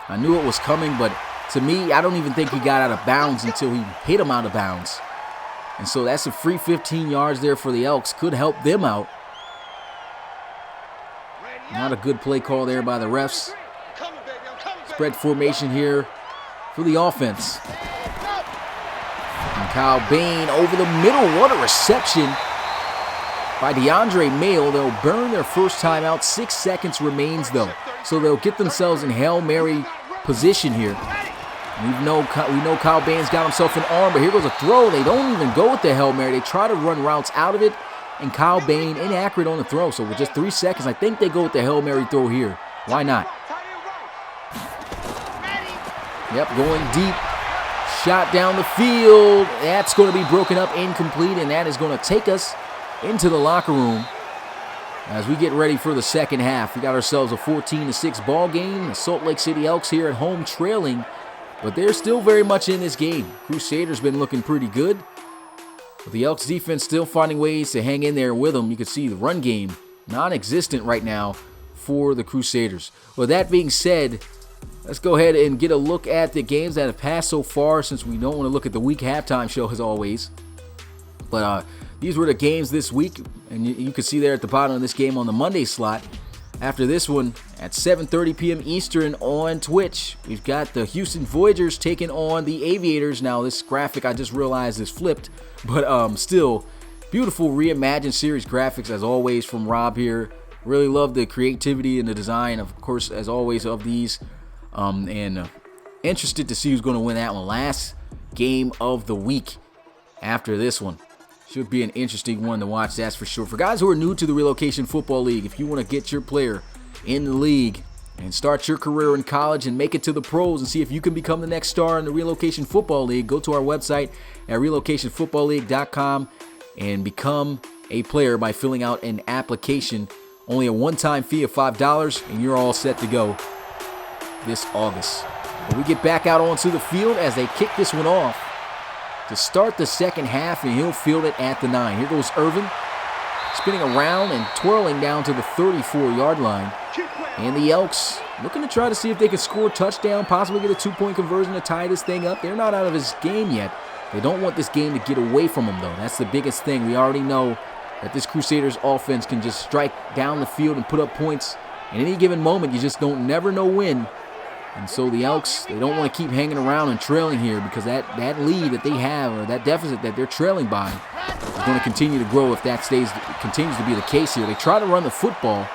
I knew it was coming, but to me, I don't even think he got out of bounds until he hit him out of bounds. And so that's a free 15 yards there for the Elks. Could help them out. Not a good play call there by the refs. Spread formation here for the offense. And Kyle Bain over the middle. What a reception by DeAndre Mayo. They'll burn their first timeout. 6 seconds remains, though. So they'll get themselves in Hail Mary position here. We know Kyle Bain's got himself an arm, but here goes a throw. They don't even go with the Hail Mary. They try to run routes out of it, and Kyle Bain inaccurate on the throw. So with just 3 seconds, I think they go with the Hail Mary throw here. Why not? Yep, going deep. Shot down the field. That's going to be broken up, incomplete, and that is going to take us into the locker room as we get ready for the second half. We got ourselves a 14-6 ball game. The Salt Lake City Elks here at home trailing, but they're still very much in this game. Crusaders been looking pretty good, but the Elks defense still finding ways to hang in there with them. You can see the run game non-existent right now for the Crusaders. With that being said, let's go ahead and get a look at the games that have passed so far, since we don't want to look at the week halftime show as always. But these were the games this week, and you can see there at the bottom of this game on the Monday slot. After this one, at 7:30 p.m. Eastern on Twitch, we've got the Houston Voyagers taking on the Aviators. Now, this graphic I just realized is flipped, but still, beautiful reimagined series graphics as always from Rob here. Really love the creativity and the design, of course, as always, of these. And interested to see who's going to win that one. Last game of the week after this one. Should be an interesting one to watch, that's for sure. For guys who are new to the Relocation Football League, if you want to get your player in the league and start your career in college and make it to the pros and see if you can become the next star in the Relocation Football League, go to our website at relocationfootballleague.com and become a player by filling out an application. Only a one-time fee of $5, and you're all set to go this August. But we get back out onto the field as they kick this one off to start the second half, and he'll field it at the 9. Here goes Irvin, spinning around and twirling down to the 34-yard line. And the Elks looking to try to see if they can score a touchdown, possibly get a two-point conversion to tie this thing up. They're not out of this game yet. They don't want this game to get away from them, though. That's the biggest thing. We already know that this Crusaders offense can just strike down the field and put up points. In any given moment, you just never know when. And so the Elks, they don't want to keep hanging around and trailing here because that lead that they have, or that deficit that they're trailing by, is going to continue to grow if that continues to be the case here. They try to run the football.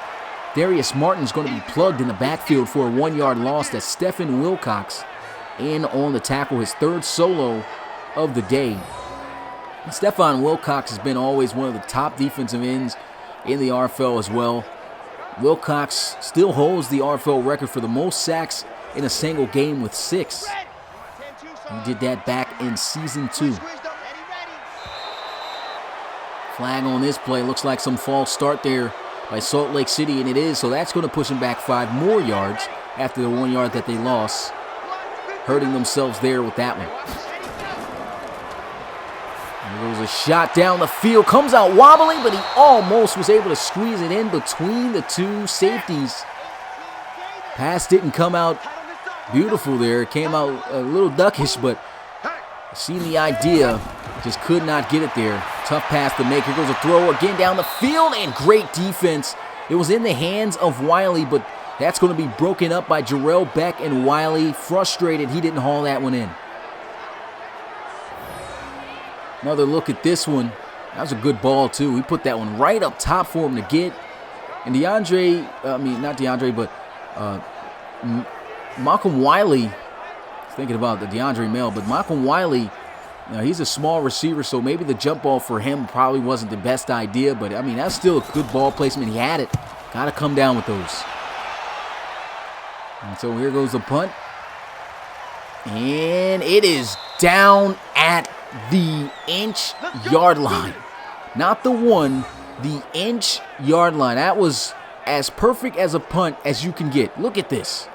Darius Martin's going to be plugged in the backfield for a 1-yard loss. That's Stephen Wilcox in on the tackle, his third solo of the day. And Stephon Wilcox has been always one of the top defensive ends in the RFL as well. Wilcox still holds the RFL record for the most sacks in a single game with 6. He did that back in Season 2. Flag on this play. Looks like some false start there by Salt Lake City, and it is. So that's going to push them back 5 more yards after the 1 yard that they lost. Hurting themselves there with that one. There was a shot down the field. Comes out wobbly, but he almost was able to squeeze it in between the two safeties. Pass didn't come out beautiful there. It came out a little duckish, but seen the idea. Just could not get it there. Tough pass to make. Here goes a throw again down the field, and great defense. It was in the hands of Wiley, but that's going to be broken up by Jarrell Beck, and Wiley, frustrated, he didn't haul that one in. Another look at this one. That was a good ball, too. He put that one right up top for him to get. And Malcolm Wiley, thinking about the DeAndre Mel, but Malcolm Wiley, he's a small receiver, so maybe the jump ball for him probably wasn't the best idea, but, that's still a good ball placement. He had it. Got to come down with those. And so here goes the punt. And it is down at the inch-yard line. Not the 1, the inch-yard line. That was as perfect as a punt as you can get. Look at this.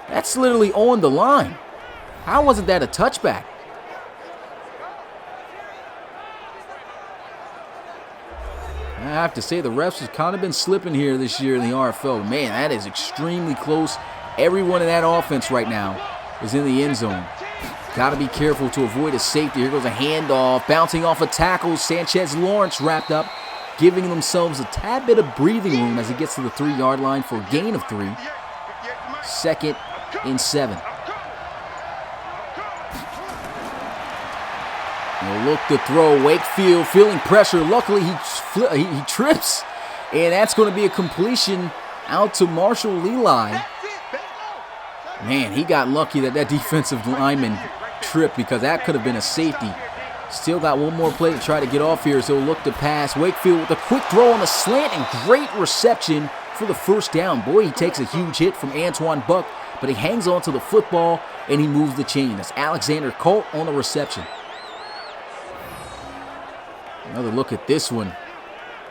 That's literally on the line. How wasn't that a touchback? I have to say the refs have kind of been slipping here this year in the RFL. Man, that is extremely close. Everyone in that offense right now is in the end zone. Got to be careful to avoid a safety. Here goes a handoff, bouncing off a tackle. Sanchez Lawrence wrapped up, giving themselves a tad bit of breathing room as he gets to the 3-yard line for a gain of 3. 2nd and 7. Now look to throw. Wakefield feeling pressure. Luckily, he trips, and that's going to be a completion out to Marshall Leli. Man, he got lucky that defensive lineman tripped because that could have been a safety. Still got one more play to try to get off here, so look to pass. Wakefield with a quick throw on the slant and great reception for the first down. Boy, he takes a huge hit from Antoine Buck, but he hangs on to the football and he moves the chain. That's Alexander Colt on the reception. Another look at this one.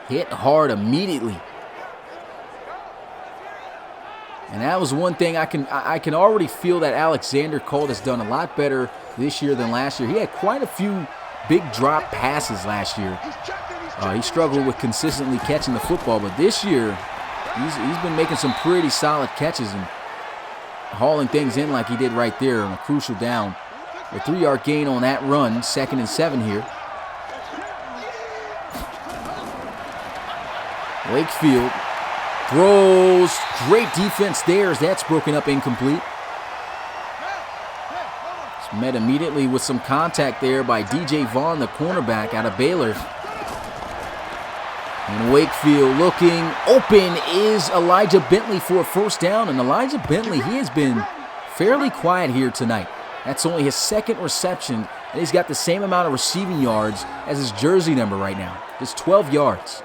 Hit hard immediately. And that was one thing I can already feel that Alexander Colt has done a lot better this year than last year. He had quite a few big drop passes last year. He struggled with consistently catching the football, but this year he's been making some pretty solid catches and hauling things in like he did right there on a crucial down. A 3-yard gain on that run, 2nd and 7 here. Wakefield throws. Great defense there as that's broken up incomplete. It's met immediately with some contact there by DJ Vaughn, the cornerback out of Baylor. And Wakefield looking open is Elijah Bentley for a first down. And Elijah Bentley, he has been fairly quiet here tonight. That's only his second reception, and he's got the same amount of receiving yards as his jersey number right now. Just 12 yards.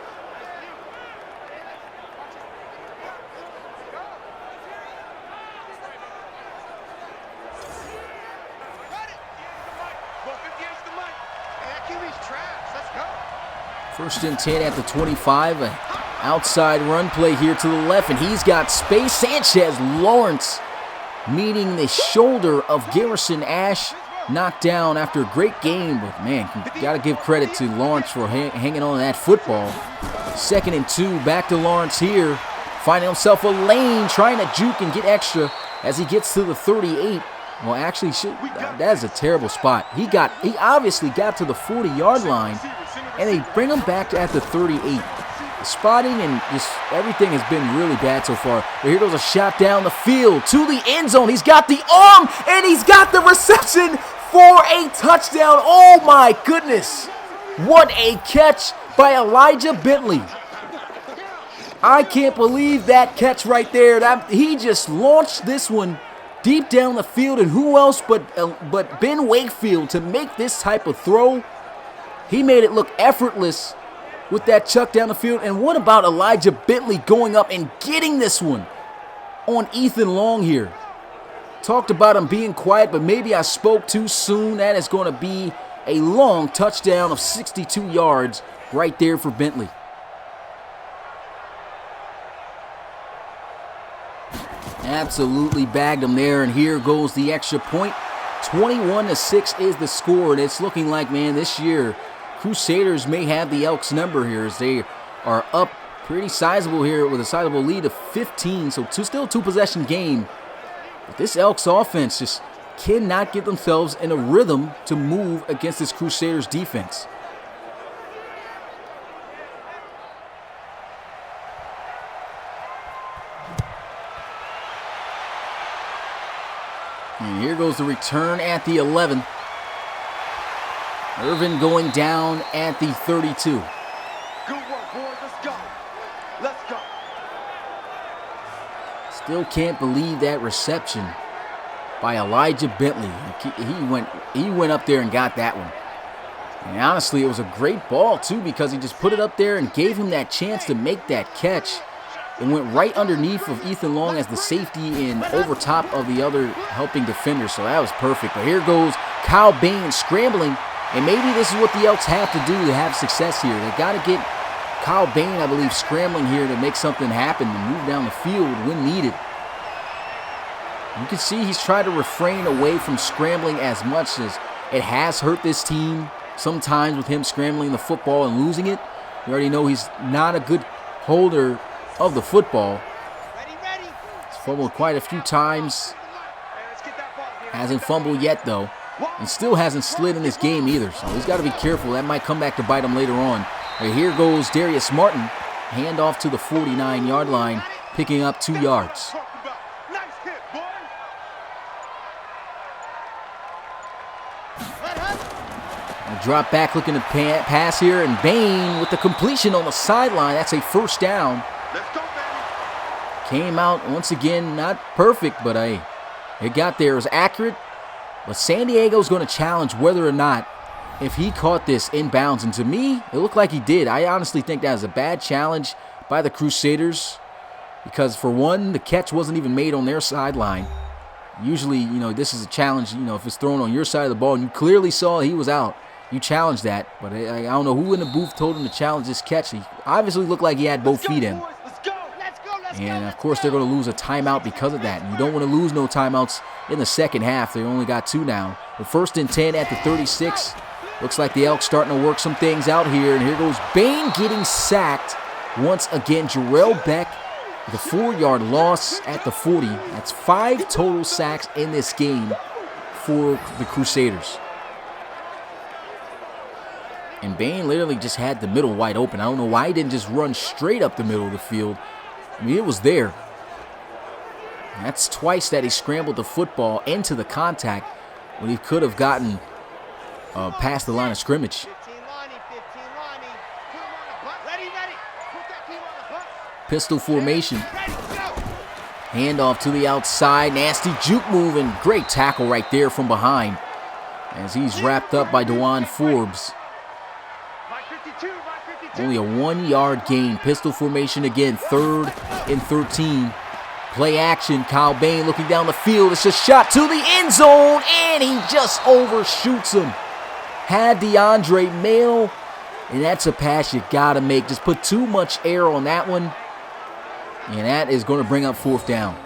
First and 10 at the 25. An outside run play here to the left, and he's got space. Sanchez Lawrence meeting the shoulder of Garrison Ash. Knocked down after a great game, but man, you got to give credit to Lawrence for hanging on to that football. 2nd and 2, back to Lawrence here. Finding himself a lane, trying to juke and get extra as he gets to the 38. Well, actually, that is a terrible spot. He obviously got to the 40-yard line, and they bring him back at the 38. The spotting and just everything has been really bad so far. But here goes a shot down the field to the end zone. He's got the arm, and he's got the reception for a touchdown. Oh, my goodness. What a catch by Elijah Bentley. I can't believe that catch right there. He just launched this one deep down the field, and who else but Ben Wakefield to make this type of throw? He made it look effortless with that chuck down the field. And what about Elijah Bentley going up and getting this one on Ethan Long here? Talked about him being quiet, but maybe I spoke too soon. That is going to be a long touchdown of 62 yards right there for Bentley. Absolutely bagged him there, and here goes the extra point. 21-6 is the score, and it's looking like, man, this year Crusaders may have the Elks number here as they are up pretty sizable here with a sizable lead of 15, so still a two-possession game. But this Elks offense just cannot get themselves in a rhythm to move against this Crusaders defense. And here goes the return at the 11. Irvin going down at the 32. Good work, boys. Let's go. Let's go. Still can't believe that reception by Elijah Bentley. He went up there and got that one. And honestly, it was a great ball, too, because he just put it up there and gave him that chance to make that catch. It went right underneath of Ethan Long as the safety and over top of the other helping defender, so that was perfect. But here goes Kyle Bain scrambling, and maybe this is what the Elks have to do to have success here. They got to get Kyle Bain, I believe, scrambling here to make something happen, to move down the field when needed. You can see he's tried to refrain away from scrambling as much as it has hurt this team sometimes with him scrambling the football and losing it. We already know he's not a good holder of the football. He's fumbled quite a few times. Hasn't fumbled yet, though. And still hasn't slid in this game either. So he's got to be careful. That might come back to bite him later on. Right, here goes Darius Martin. Handoff to the 49-yard line, picking up 2 yards. A drop back looking to pass here, and Bain with the completion on the sideline. That's a first down. Came out once again, not perfect, but it got there. It was accurate. But San Diego's going to challenge whether or not if he caught this inbounds. And to me, it looked like he did. I honestly think that was a bad challenge by the Crusaders because, for one, the catch wasn't even made on their sideline. Usually, this is a challenge, if it's thrown on your side of the ball and you clearly saw he was out, you challenge that. But I don't know who in the booth told him to challenge this catch. He obviously looked like he had both feet in. And, of course, they're going to lose a timeout because of that. And you don't want to lose no timeouts in the second half. They only got 2 now. The 1st and 10 at the 36. Looks like the Elks starting to work some things out here. And here goes Bain getting sacked. Once again, Jarrell Beck with a 4-yard loss at the 40. That's 5 total sacks in this game for the Crusaders. And Bain literally just had the middle wide open. I don't know why he didn't just run straight up the middle of the field. I mean, it was there. That's twice that he scrambled the football into the contact when he could have gotten past the line of scrimmage. Pistol formation. Handoff to the outside. Nasty juke move and great tackle right there from behind as he's wrapped up by DeJuan Forbes. Only a 1-yard gain. Pistol formation again. 3rd and 13. Play action. Kyle Bain looking down the field. It's a shot to the end zone, and he just overshoots him. Had DeAndre Mail, and that's a pass you got to make. Just put too much air on that one, and that is going to bring up 4th down.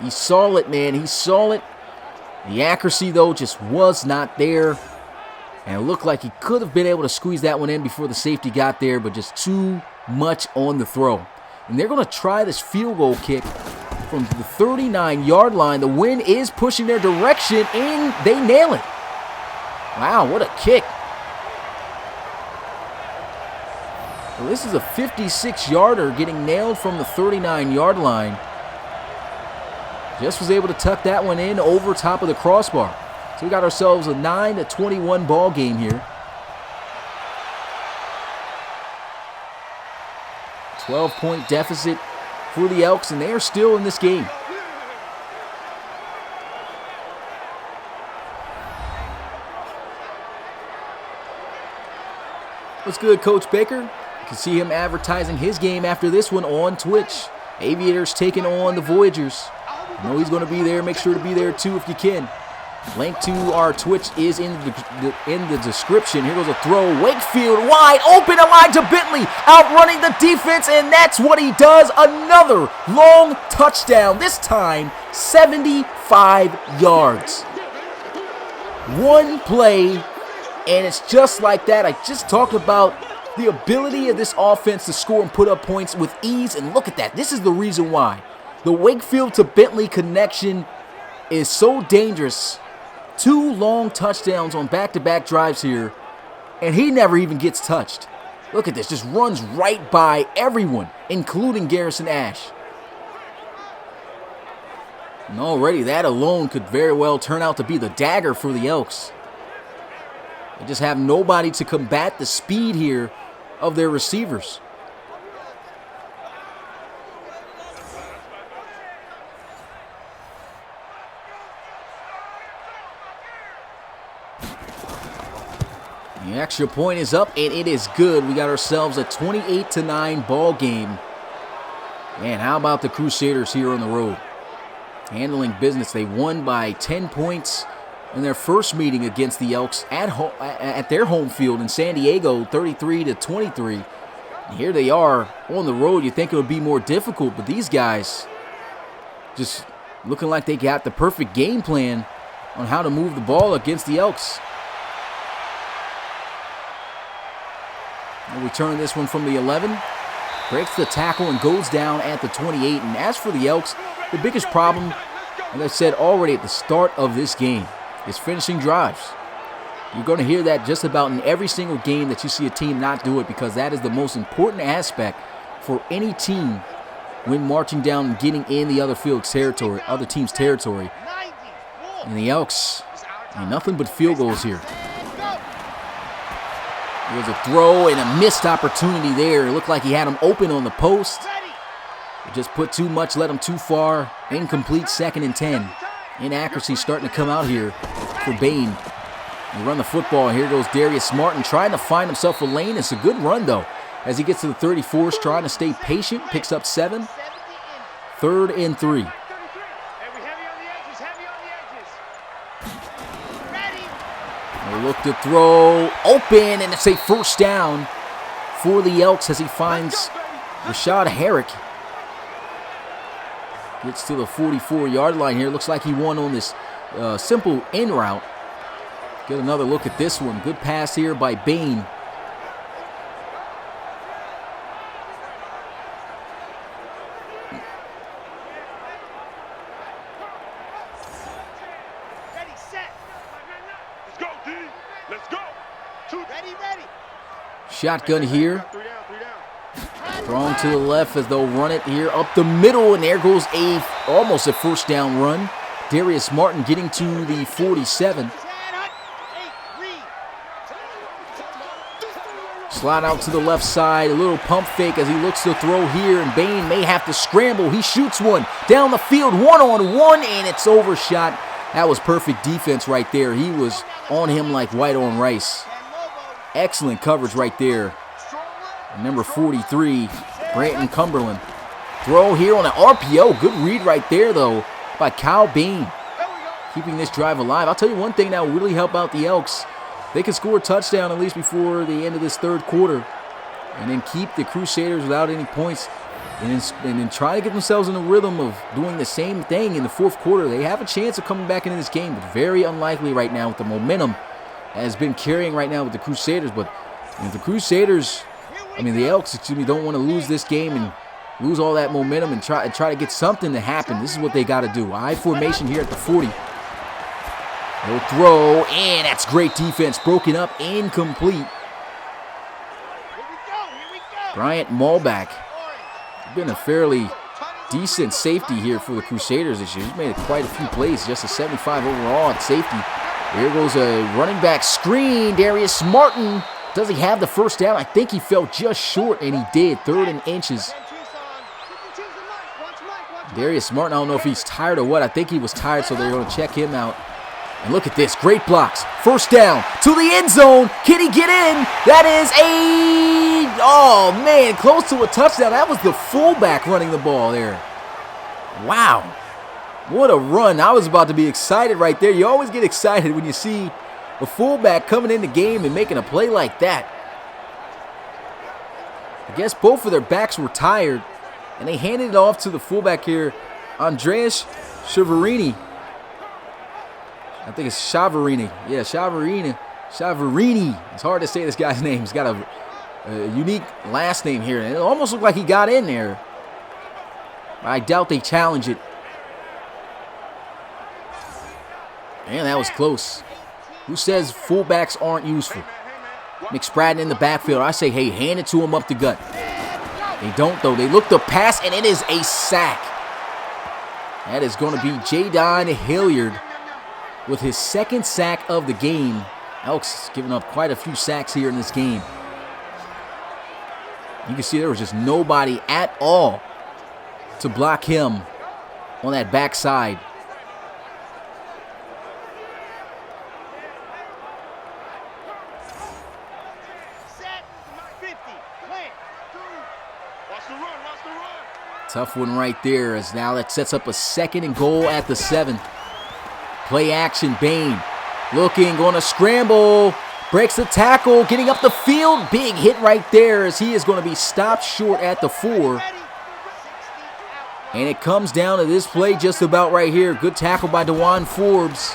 He saw it, man. He saw it. The accuracy, though, just was not there. And it looked like he could have been able to squeeze that one in before the safety got there, but just too much on the throw. And they're going to try this field goal kick from the 39-yard line. The wind is pushing their direction, and they nail it. Wow, what a kick. Well, this is a 56-yarder getting nailed from the 39-yard line. Just was able to tuck that one in over top of the crossbar. So we got ourselves a 9-21 ball game here. 12-point deficit for the Elks, and they are still in this game. What's good, Coach Baker? You can see him advertising his game after this one on Twitch. Aviators taking on the Voyagers. I know he's going to be there. Make sure to be there, too, if you can. Link to our Twitch is in the description. Here goes a throw. Wakefield wide open. Elijah Bentley outrunning the defense, and that's what he does. Another long touchdown. This time, 75 yards. One play, and it's just like that. I just talked about the ability of this offense to score and put up points with ease, and look at that. This is the reason why. The Wakefield to Bentley connection is so dangerous. 2 long touchdowns on back-to-back drives here, and he never even gets touched. Look at this, just runs right by everyone, including Garrison Ash. And already that alone could very well turn out to be the dagger for the Elks. They just have nobody to combat the speed here of their receivers. The extra point is up, and it is good. We got ourselves a 28-9 ball game. Man, how about the Crusaders here on the road? Handling business. They won by 10 points in their first meeting against the Elks at their home field in San Diego, 33-23. And here they are on the road. You think it would be more difficult, but these guys just looking like they got the perfect game plan on how to move the ball against the Elks. We turn this one from the 11, breaks the tackle and goes down at the 28. And as for the Elks, the biggest problem, as I said already at the start of this game, is finishing drives. You're going to hear that just about in every single game that you see a team not do it, because that is the most important aspect for any team when marching down and getting in the other team's territory. And the Elks, nothing but field goals here. There's a throw and a missed opportunity there. It looked like he had him open on the post. It just put too much, led him too far. Incomplete, 2nd and 10. Inaccuracy starting to come out here for Bain. They run the football. Here goes Darius Martin trying to find himself a lane. It's a good run, though. As he gets to the 34, trying to stay patient. Picks up 7. 3rd and 3. Look to throw, open, and it's a first down for the Elks as he finds Rashad Herrick. Gets to the 44-yard line here. Looks like he won on this simple in route. Get another look at this one. Good pass here by Bain. Shotgun here. Strong to the left as they'll run it here up the middle, and there goes almost a first down run. Darius Martin getting to the 47. Slide out to the left side, a little pump fake as he looks to throw here, and Bain may have to scramble. He shoots one down the field, one-on-one, and it's overshot. That was perfect defense right there. He was on him like white on rice. Excellent coverage right there. And number 43, Branton Cumberland. Throw here on an RPO. Good read right there, though, by Kyle Bain. Keeping this drive alive. I'll tell you one thing that will really help out the Elks. They can score a touchdown at least before the end of this third quarter and then keep the Crusaders without any points and then try to get themselves in the rhythm of doing the same thing in the fourth quarter. They have a chance of coming back into this game, but very unlikely right now with the momentum that has been carrying right now with the Crusaders. But if the Crusaders, the Elks, don't want to lose this game and lose all that momentum and try to get something to happen, this is what they got to do. I formation here at the 40. He'll throw, and that's great defense. Broken up, incomplete. Bryant Malback. Been a fairly decent safety here for the Crusaders this year. He's made quite a few plays, just a 75 overall at safety. Here goes a running back screen. Darius Martin. Does he have the first down? I think he fell just short, and he did. 3rd and inches. Darius Martin, I don't know if he's tired or what. I think he was tired, so they're going to check him out. And look at this, great blocks. First down to the end zone. Can he get in? That is oh man, close to a touchdown. That was the fullback running the ball there. Wow, what a run. I was about to be excited right there. You always get excited when you see a fullback coming in the game and making a play like that. I guess both of their backs were tired, and they handed it off to the fullback here, Andreas Chavarini. I think it's Chavarini. Yeah, Chavarini. It's hard to say this guy's name. He's got a unique last name here. And it almost looked like he got in there. I doubt they challenge it. Man, that was close. Who says fullbacks aren't useful? McSpradden in the backfield. I say, hey, hand it to him up the gut. They don't, though. They look to pass, and it is a sack. That is going to be Jadon Hilliard with his 2nd sack of the game. Elks giving up quite a few sacks here in this game. You can see there was just nobody at all to block him on that backside. Tough one right there, as now that sets up a 2nd and goal at the 7. Play action, Bain. Looking, going to scramble. Breaks the tackle, getting up the field. Big hit right there as he is going to be stopped short at the 4. And it comes down to this play just about right here. Good tackle by DeJuan Forbes.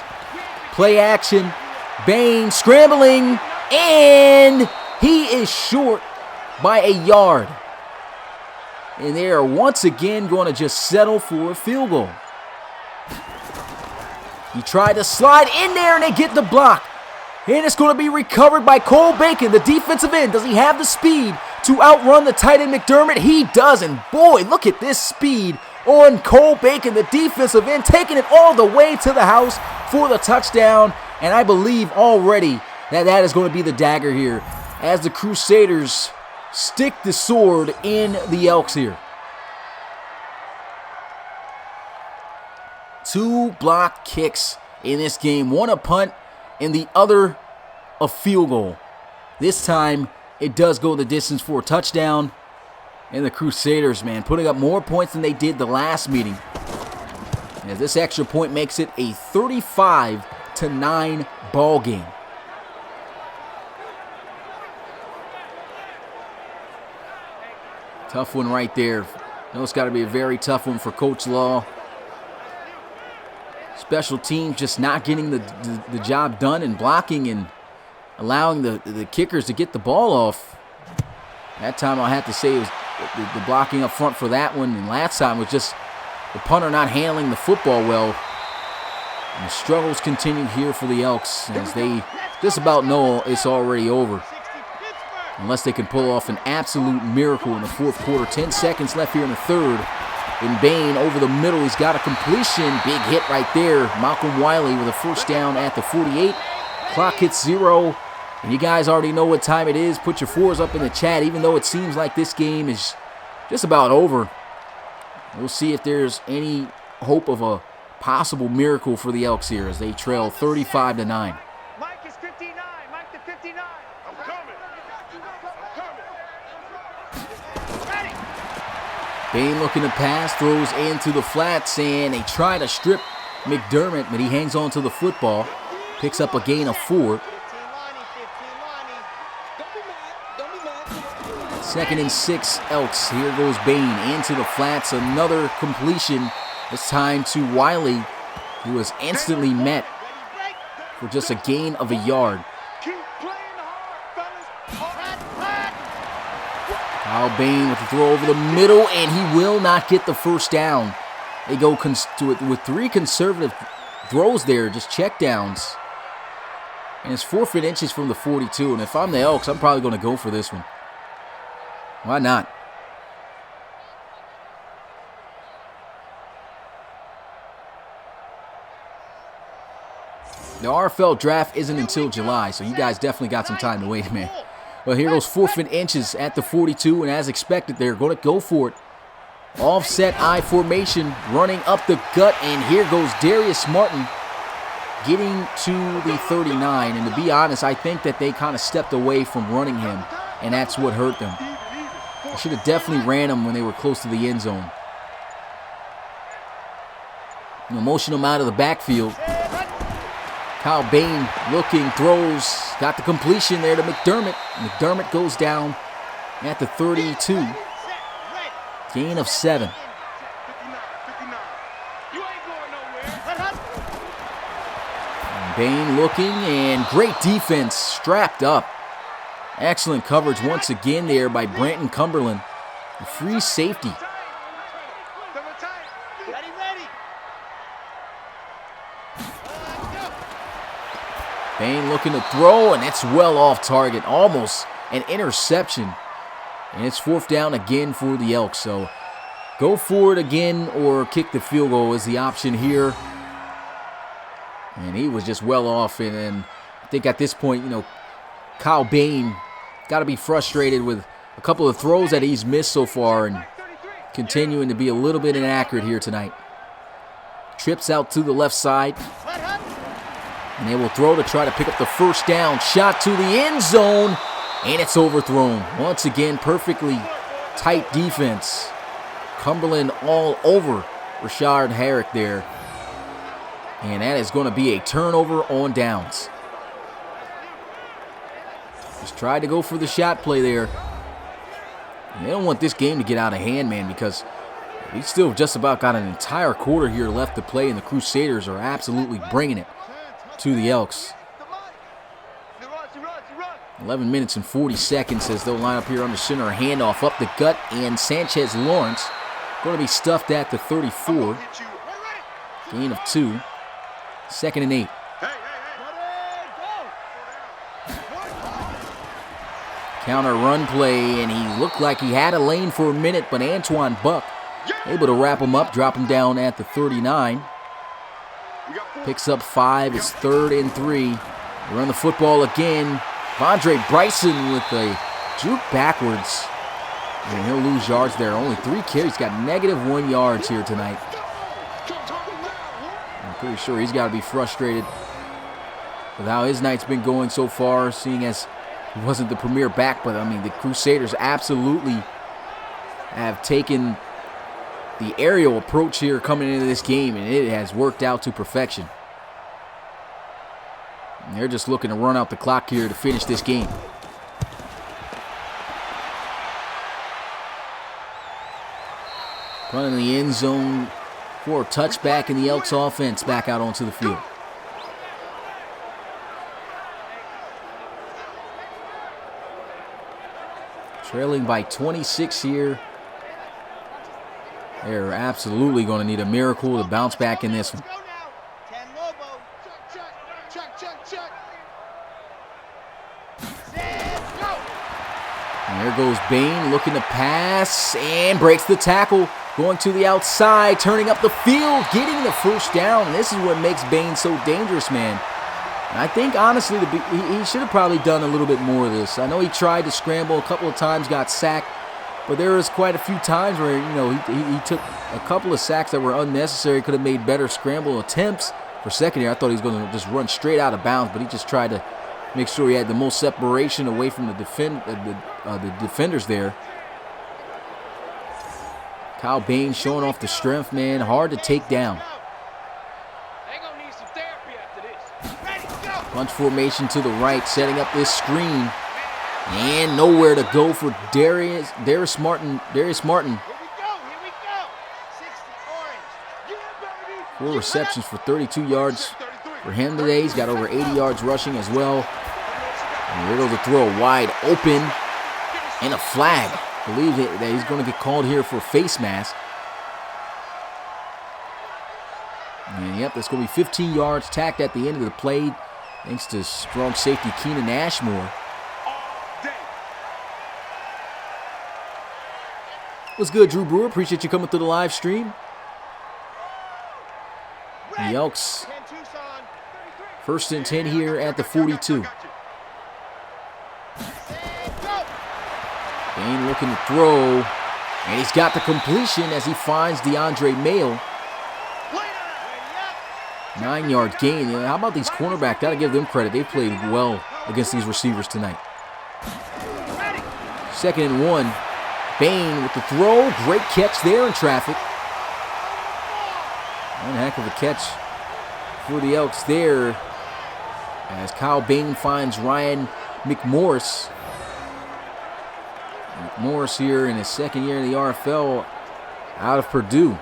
Play action. Bain scrambling. And he is short by a yard. And they are once again going to just settle for a field goal. He tried to slide in there, and they get the block. And it's going to be recovered by Cole Bacon, the defensive end. Does he have the speed to outrun the tight end McDermott? He does, and boy, look at this speed on Cole Bacon, the defensive end, taking it all the way to the house for the touchdown. And I believe already that is going to be the dagger here as the Crusaders stick the sword in the Elks here. 2 block kicks in this game. One a punt and the other a field goal. This time it does go the distance for a touchdown. And the Crusaders, man, putting up more points than they did the last meeting. As this extra point makes it a 35-9 ball game. Tough one right there. No, it's got to be a very tough one for Coach Law. Special teams just not getting the job done and blocking and allowing the kickers to get the ball off. That time I'll have to say it was the blocking up front for that one. And last time was just the punter not handling the football well. And the struggles continue here for the Elks as they just about know it's already over. unless they can pull off an absolute miracle in the fourth quarter. 10 seconds left here in the third. And Bain over the middle. He's got a completion. Big hit right there. Malcolm Wiley with a first down at the 48. Clock hits 0. And you guys already know what time it is. Put your fours up in the chat, even though it seems like this game is just about over. We'll see if there's any hope of a possible miracle for the Elks here as they trail 35-9. Mike is 59. Mike to 59. I'm coming. Ready. Bain looking to pass, throws into the flats, and they try to strip McDermott, but he hangs on to the football. Picks up a gain of 4. 2nd and 6, Elks. Here goes Bain into the flats. Another completion. This time to Wiley, who was instantly met for just a gain of a yard. Keep playing hard, fellas. Kyle Bain with the throw over the middle, and he will not get the first down. They go with 3 conservative throws there, just check downs. And it's 4 inches from the 42, and if I'm the Elks, I'm probably going to go for this one. Why not? The RFL draft isn't until July, so you guys definitely got some time to wait, man. Well, here goes 4th and inches at the 42, and as expected, they're going to go for it. Offset I formation, running up the gut, and here goes Darius Martin getting to the 39. And to be honest, I think that they kind of stepped away from running him, and that's what hurt them. They should have definitely ran him when they were close to the end zone. Motion him out of the backfield. Kyle Bain looking, throws, got the completion there to McDermott. McDermott goes down at the 32. Gain of 7. And Bain looking, and great defense, strapped up. Excellent coverage once again there by Branton Cumberland. The free safety. Bain looking to throw, and that's well off target. Almost an interception. And it's 4th down again for the Elks. So go for it again or kick the field goal is the option here. And he was just well off. And I think at this point, Kyle Bain got to be frustrated with a couple of throws that he's missed so far and continuing to be a little bit inaccurate here tonight. Trips out to the left side. And they will throw to try to pick up the first down. Shot to the end zone. And it's overthrown. Once again, perfectly tight defense. Cumberland all over Rashard Herrick there. And that is going to be a turnover on downs. Just tried to go for the shot play there. And they don't want this game to get out of hand, man, because we still just about got an entire quarter here left to play, and the Crusaders are absolutely bringing it to the Elks. 11 minutes and 40 seconds as they'll line up here under center. A handoff up the gut, and Sanchez Lawrence going to be stuffed at the 34. Gain of 2. 2nd and 8. Counter run play, and he looked like he had a lane for a minute, but Antoine Buck able to wrap him up, drop him down at the 39. Picks up 5. It's 3rd and 3. They run the football again. Vondre Bryson with a juke backwards. And he'll lose yards there. Only 3 carries. Got -1 yards here tonight. I'm pretty sure he's got to be frustrated with how his night's been going so far, seeing as he wasn't the premier back. But, I mean, the Crusaders absolutely have taken the aerial approach here coming into this game, and it has worked out to perfection. And they're just looking to run out the clock here to finish this game. Running the end zone for a touchback, and the Elks offense back out onto the field. Trailing by 26 here. They're absolutely going to need a miracle to bounce back in this one. And there goes Bain looking to pass and breaks the tackle. Going to the outside, turning up the field, getting the first down. And this is what makes Bain so dangerous, man. And I think, honestly, he should have probably done a little bit more of this. I know he tried to scramble a couple of times, got sacked. But there was quite a few times where, you know, he took a couple of sacks that were unnecessary. Could have made better scramble attempts. For secondary, I thought he was going to just run straight out of bounds, but he just tried to make sure he had the most separation away from the defenders there. Kyle Bain showing off the strength, man. Hard to take down. Punch formation to the right, setting up this screen. And nowhere to go for Darius Martin. 4 receptions for 32 yards for him today. He's got over 80 yards rushing as well. And there goes the throw wide open. And a flag. I believe that he's going to get called here for a face mask. And yep, that's going to be 15 yards tacked at the end of the play. Thanks to strong safety Keenan Ashmore. What's good, Drew Brewer? Appreciate you coming through the live stream. The Elks, 1st and 10 here at the 42. Bain looking to throw, and he's got the completion as he finds DeAndre Mayo. 9-yard gain. How about these cornerbacks? Got to give them credit. They played well against these receivers tonight. 2nd and 1. Bain with the throw. Great catch there in traffic. One heck of a catch for the Elks there as Kyle Bain finds Ryan McMorris. McMorris here in his 2nd year in the RFL out of Purdue.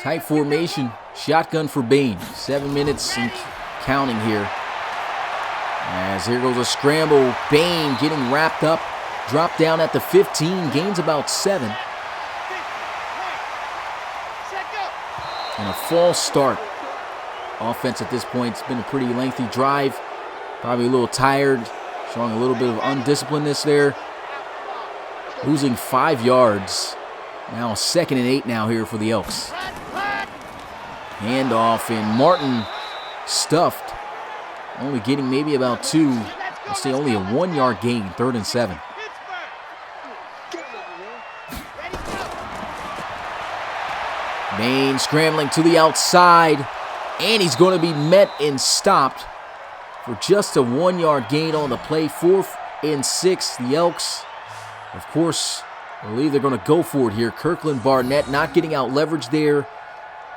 Tight formation, shotgun for Bain. 7 minutes and counting here. As here goes a scramble. Bain getting wrapped up. Dropped down at the 15. Gains about 7. And a false start. Offense at this point, it's been a pretty lengthy drive. Probably a little tired. Showing a little bit of undisciplinedness there. Losing 5 yards. Now 2nd and 8 now here for the Elks. Handoff, and Martin stuffed. Only getting maybe about 2. Let's say only a 1-yard gain, 3rd and 7. Bain scrambling to the outside, and he's going to be met and stopped for just a 1-yard gain on the play. 4th and 6. The Elks, of course, I believe they're going to go for it here. Kirkland Barnett not getting out leverage there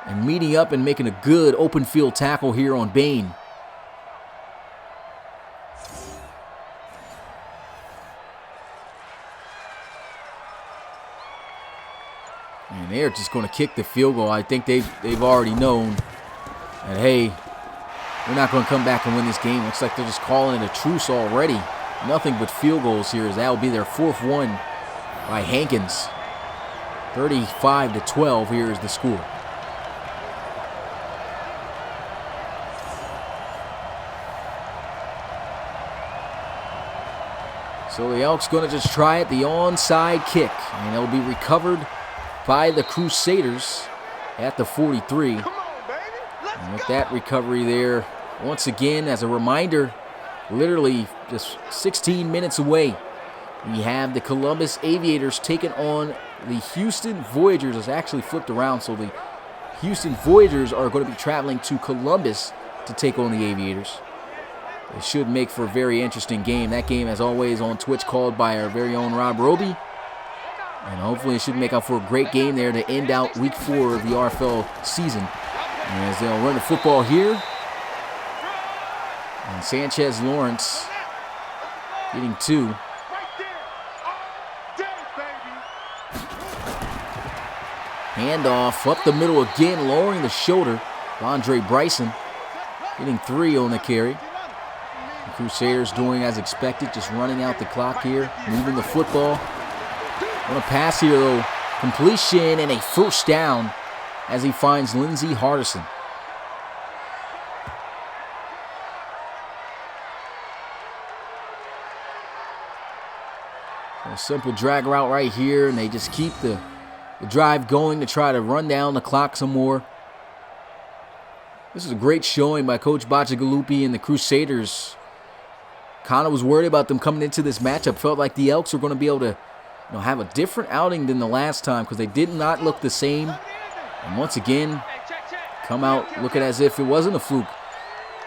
and meeting up and making a good open field tackle here on Bain. And they're just going to kick the field goal. I think they've already known that, hey, we're not going to come back and win this game. Looks like they're just calling it a truce already. Nothing but field goals here, as that will be their 4th one by Hankins. 35-12 here is the score. So the Elks going to just try it, the onside kick, and it'll be recovered by the Crusaders at the 43. And with that recovery there, once again, as a reminder, literally just 16 minutes away, we have the Columbus Aviators taking on the Houston Voyagers. It's actually flipped around, so the Houston Voyagers are going to be traveling to Columbus to take on the Aviators. It should make for a very interesting game. That game, as always, on Twitch, called by our very own Rob Roby. And hopefully it should make up for a great game there to end out Week 4 of the RFL season. And as they'll run the football here. And Sanchez Lawrence getting 2. Handoff up the middle again, lowering the shoulder. Andre Bryson getting 3 on the carry. The Crusaders doing as expected, just running out the clock here, moving the football. On a pass here, though, Completion and a first down as he finds Lindsey Hardison. A simple drag route right here, and they just keep the drive going to try to run down the clock some more. This is a great showing by Coach Bacigalupi and the Crusaders. Kind of was worried about them coming into this matchup. Felt like the Elks were going to be able to have a different outing than the last time because they did not look the same. And once again, come out looking as if it wasn't a fluke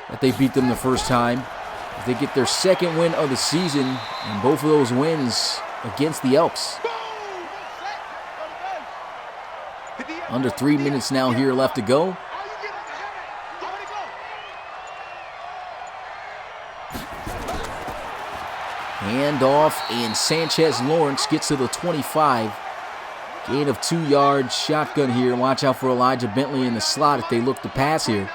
that they beat them the first time. They get their second win of the season, and both of those wins against the Elks. Under 3 minutes now here left to go. Handoff, and Sanchez Lawrence gets to the 25. Gain of 2 yards, shotgun here. Watch out for Elijah Bentley in the slot if they look to pass here.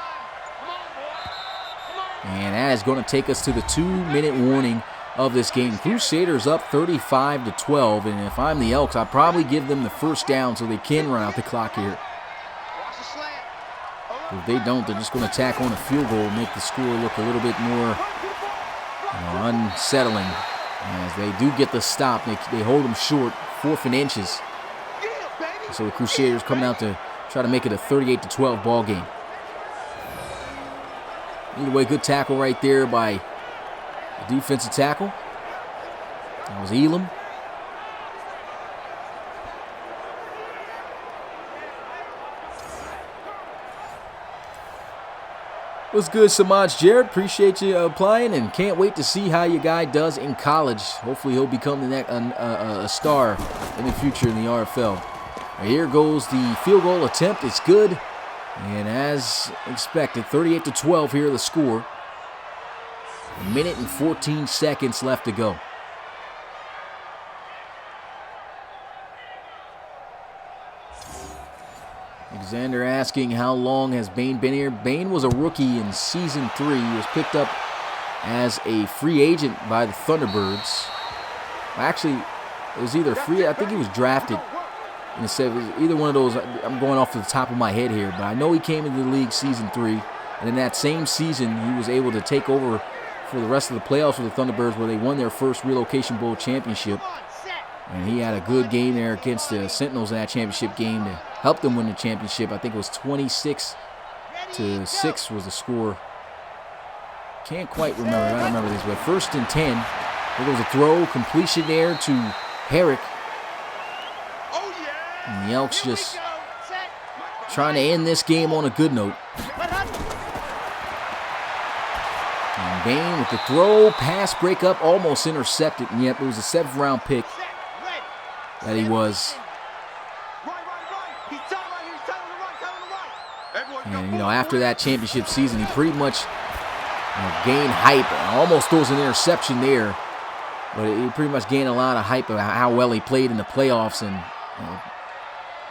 And that is going to take us to the 2-minute warning of this game. Crusaders up 35-12, and if I'm the Elks, I'd probably give them the first down so they can run out the clock here. If they don't, they're just going to tack on a field goal and make the score look a little bit more unsettling. As they do get the stop, they hold them short, 4th and inches. So the Crusaders coming out to try to make it a 38-12 ball game. Either way, good tackle right there by the defensive tackle. That was Elam. What's good, Samaj Jarrett? Appreciate you applying and can't wait to see how your guy does in college. Hopefully he'll become a star in the future in the RFL. Here goes the field goal attempt. It's good. And as expected, 38-12 here the score. 1 minute and 14 seconds left to go. Alexander asking how long has Bain been here. Bain was a rookie in season 3. He was picked up as a free agent by the Thunderbirds. Actually, it was either free, I think he was drafted. And it said it was either one of those. I'm going off the top of my head here, but I know he came into the league season 3. And in that same season, he was able to take over for the rest of the playoffs with the Thunderbirds, where they won their first Relocation Bowl championship. And he had a good game there against the Sentinels in that championship game to help them win the championship. I think it was 26-6 was the score. Can't quite remember. I don't remember this, but 1st and 10. There was a throw, completion there to Herrick. And the Elks just trying to end this game on a good note. And Bain with the throw, pass breakup, almost intercepted. And yep, it was a 7th-round pick that he was. And, after that championship season, he pretty much gained hype. Almost throws an interception there. But he pretty much gained a lot of hype about how well he played in the playoffs and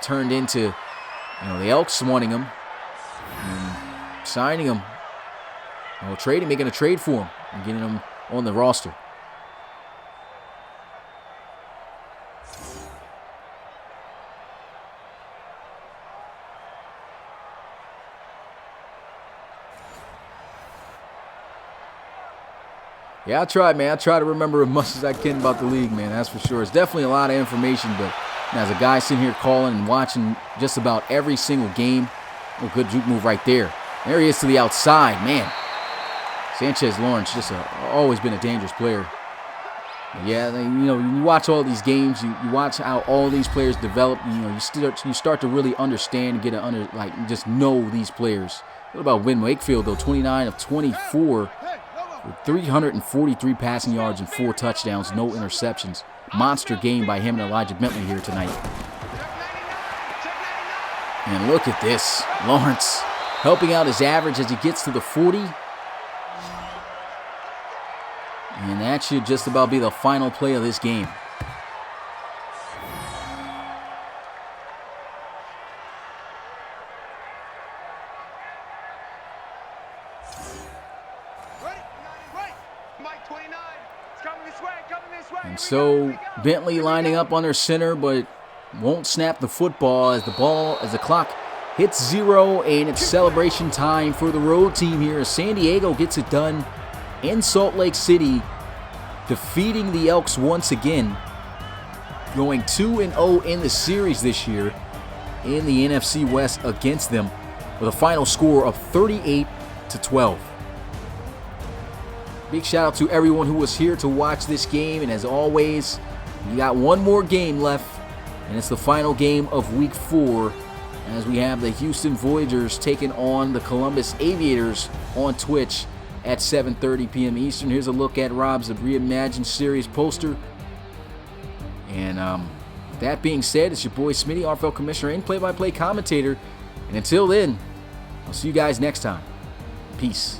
turned into, the Elks wanting him and signing him. Making a trade for him and getting him on the roster. Yeah, I tried, man. I try to remember as much as I can about the league, man. That's for sure. It's definitely a lot of information, but as a guy sitting here calling and watching just about every single game, good juke move right there. There he is to the outside, man. Sanchez Lawrence just always been a dangerous player. Yeah, you watch all these games, you watch how all these players develop. You start to really understand and just know these players. What about Win Wakefield though? 29 of 24. 343 passing yards and 4 touchdowns, no interceptions. Monster game by him and Elijah Bentley here tonight. And look at this. Lawrence helping out his average as he gets to the 40. And that should just about be the final play of this game. And so Bentley lining up on their center, but won't snap the football as the clock hits 0, and it's celebration time for the road team here as San Diego gets it done in Salt Lake City, defeating the Elks once again, going 2-0 in the series this year in the NFC West against them with a final score of 38-12. Big shout out to everyone who was here to watch this game, and as always, we got one more game left, and it's the final game of Week 4 as we have the Houston Voyagers taking on the Columbus Aviators on Twitch at 7:30 p.m. Eastern. Here's a look at Rob's Reimagined Series poster. And that being said, it's your boy Smitty, RFL Commissioner and play-by-play commentator. And until then, I'll see you guys next time. Peace.